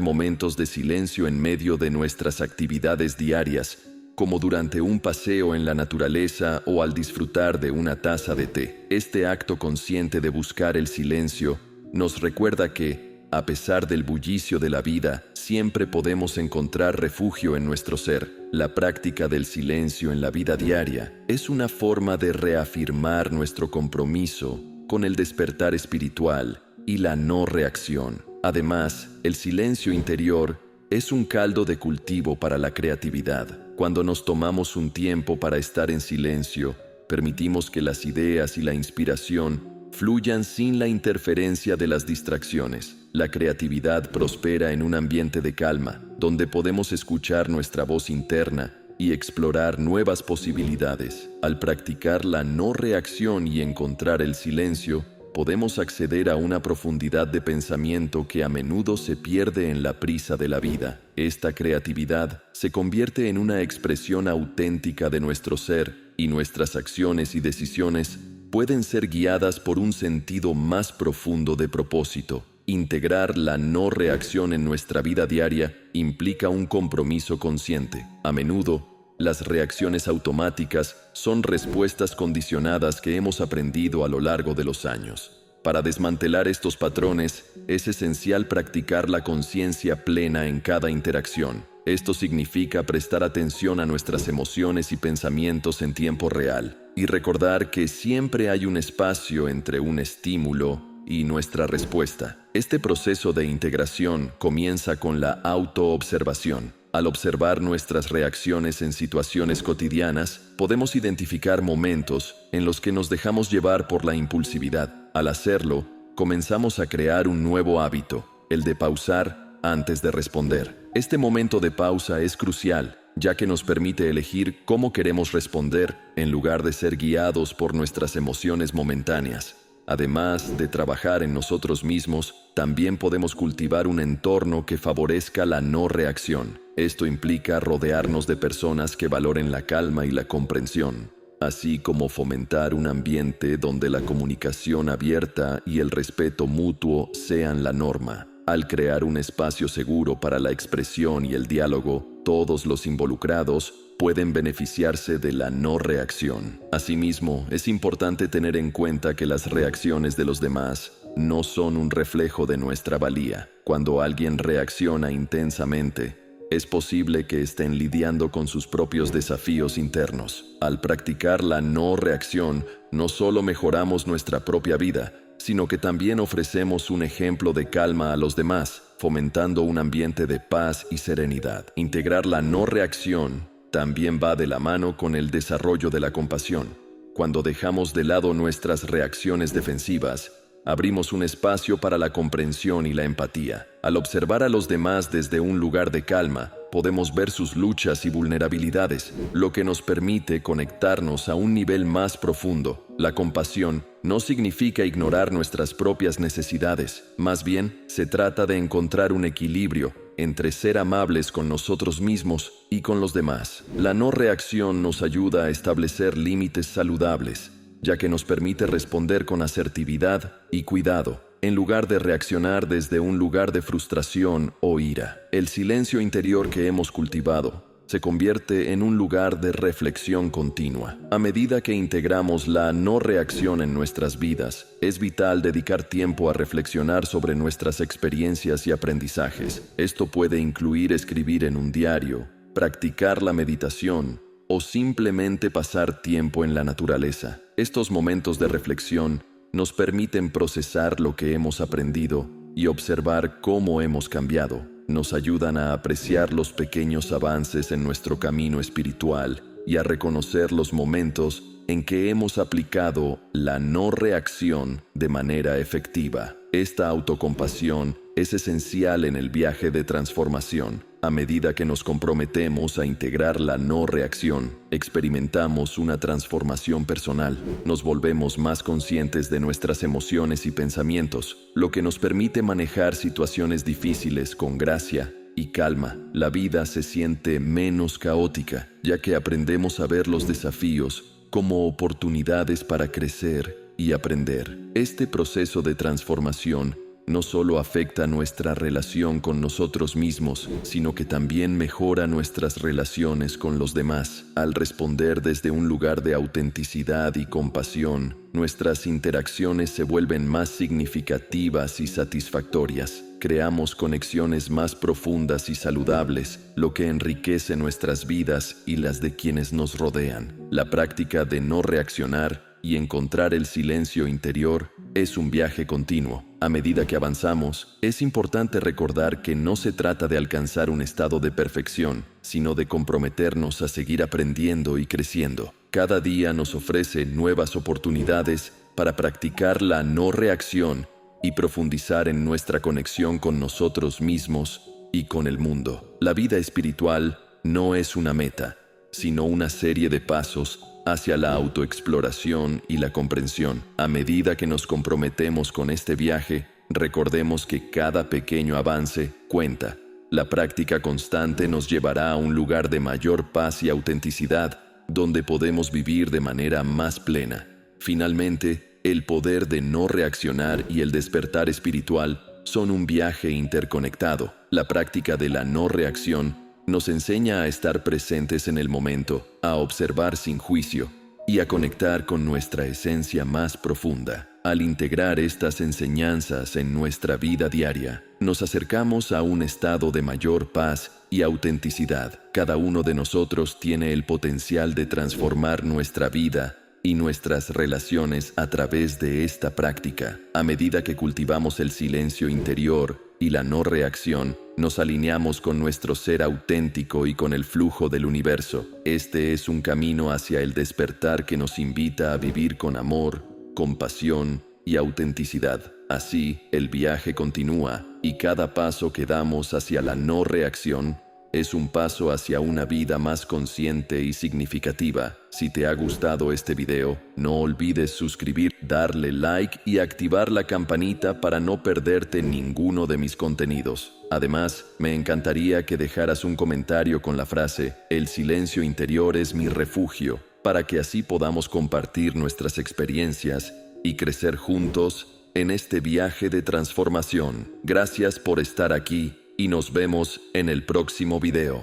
momentos de silencio en medio de nuestras actividades diarias, como durante un paseo en la naturaleza o al disfrutar de una taza de té. Este acto consciente de buscar el silencio nos recuerda que, a pesar del bullicio de la vida, siempre podemos encontrar refugio en nuestro ser. La práctica del silencio en la vida diaria es una forma de reafirmar nuestro compromiso con el despertar espiritual y la no reacción. Además, el silencio interior es un caldo de cultivo para la creatividad. Cuando nos tomamos un tiempo para estar en silencio, permitimos que las ideas y la inspiración fluyan sin la interferencia de las distracciones. La creatividad prospera en un ambiente de calma, donde podemos escuchar nuestra voz interna y explorar nuevas posibilidades. Al practicar la no reacción y encontrar el silencio, podemos acceder a una profundidad de pensamiento que a menudo se pierde en la prisa de la vida. Esta creatividad se convierte en una expresión auténtica de nuestro ser, y nuestras acciones y decisiones pueden ser guiadas por un sentido más profundo de propósito. Integrar la no reacción en nuestra vida diaria implica un compromiso consciente. A menudo, las reacciones automáticas son respuestas condicionadas que hemos aprendido a lo largo de los años. Para desmantelar estos patrones, es esencial practicar la conciencia plena en cada interacción. Esto significa prestar atención a nuestras emociones y pensamientos en tiempo real y recordar que siempre hay un espacio entre un estímulo y nuestra respuesta. Este proceso de integración comienza con la autoobservación. Al observar nuestras reacciones en situaciones cotidianas, podemos identificar momentos en los que nos dejamos llevar por la impulsividad. Al hacerlo, comenzamos a crear un nuevo hábito, el de pausar antes de responder. Este momento de pausa es crucial, ya que nos permite elegir cómo queremos responder en lugar de ser guiados por nuestras emociones momentáneas. Además de trabajar en nosotros mismos, también podemos cultivar un entorno que favorezca la no reacción. Esto implica rodearnos de personas que valoren la calma y la comprensión, así como fomentar un ambiente donde la comunicación abierta y el respeto mutuo sean la norma. Al crear un espacio seguro para la expresión y el diálogo, todos los involucrados pueden beneficiarse de la no reacción. Asimismo, es importante tener en cuenta que las reacciones de los demás no son un reflejo de nuestra valía. Cuando alguien reacciona intensamente, es posible que estén lidiando con sus propios desafíos internos. Al practicar la no reacción, no solo mejoramos nuestra propia vida, sino que también ofrecemos un ejemplo de calma a los demás, fomentando un ambiente de paz y serenidad. Integrar la no reacción también va de la mano con el desarrollo de la compasión. Cuando dejamos de lado nuestras reacciones defensivas, abrimos un espacio para la comprensión y la empatía. Al observar a los demás desde un lugar de calma, podemos ver sus luchas y vulnerabilidades, lo que nos permite conectarnos a un nivel más profundo. La compasión no significa ignorar nuestras propias necesidades, más bien se trata de encontrar un equilibrio entre ser amables con nosotros mismos y con los demás. La no reacción nos ayuda a establecer límites saludables, ya que nos permite responder con asertividad y cuidado, en lugar de reaccionar desde un lugar de frustración o ira. El silencio interior que hemos cultivado se convierte en un lugar de reflexión continua. A medida que integramos la no reacción en nuestras vidas, es vital dedicar tiempo a reflexionar sobre nuestras experiencias y aprendizajes. Esto puede incluir escribir en un diario, practicar la meditación o simplemente pasar tiempo en la naturaleza. Estos momentos de reflexión nos permiten procesar lo que hemos aprendido y observar cómo hemos cambiado. Nos ayudan a apreciar los pequeños avances en nuestro camino espiritual y a reconocer los momentos en que hemos aplicado la no reacción de manera efectiva. Esta autocompasión es esencial en el viaje de transformación. A medida que nos comprometemos a integrar la no reacción, experimentamos una transformación personal. Nos volvemos más conscientes de nuestras emociones y pensamientos, lo que nos permite manejar situaciones difíciles con gracia y calma. La vida se siente menos caótica, ya que aprendemos a ver los desafíos como oportunidades para crecer y aprender. Este proceso de transformación no solo afecta nuestra relación con nosotros mismos, sino que también mejora nuestras relaciones con los demás. Al responder desde un lugar de autenticidad y compasión, nuestras interacciones se vuelven más significativas y satisfactorias. Creamos conexiones más profundas y saludables, lo que enriquece nuestras vidas y las de quienes nos rodean. La práctica de no reaccionar y encontrar el silencio interior es un viaje continuo. A medida que avanzamos, es importante recordar que no se trata de alcanzar un estado de perfección, sino de comprometernos a seguir aprendiendo y creciendo. Cada día nos ofrece nuevas oportunidades para practicar la no reacción y profundizar en nuestra conexión con nosotros mismos y con el mundo. La vida espiritual no es una meta, sino una serie de pasos hacia la autoexploración y la comprensión. A medida que nos comprometemos con este viaje, recordemos que cada pequeño avance cuenta. La práctica constante nos llevará a un lugar de mayor paz y autenticidad, donde podemos vivir de manera más plena. Finalmente, el poder de no reaccionar y el despertar espiritual son un viaje interconectado. La práctica de la no reacción nos enseña a estar presentes en el momento, a observar sin juicio y a conectar con nuestra esencia más profunda. Al integrar estas enseñanzas en nuestra vida diaria, nos acercamos a un estado de mayor paz y autenticidad. Cada uno de nosotros tiene el potencial de transformar nuestra vida y nuestras relaciones a través de esta práctica. A medida que cultivamos el silencio interior y la no reacción, nos alineamos con nuestro ser auténtico y con el flujo del universo. Este es un camino hacia el despertar que nos invita a vivir con amor, compasión y autenticidad. Así, el viaje continúa y cada paso que damos hacia la no reacción es un paso hacia una vida más consciente y significativa. Si te ha gustado este video, no olvides suscribir, darle like y activar la campanita para no perderte ninguno de mis contenidos. Además, me encantaría que dejaras un comentario con la frase "El silencio interior es mi refugio", para que así podamos compartir nuestras experiencias y crecer juntos en este viaje de transformación. Gracias por estar aquí y nos vemos en el próximo video.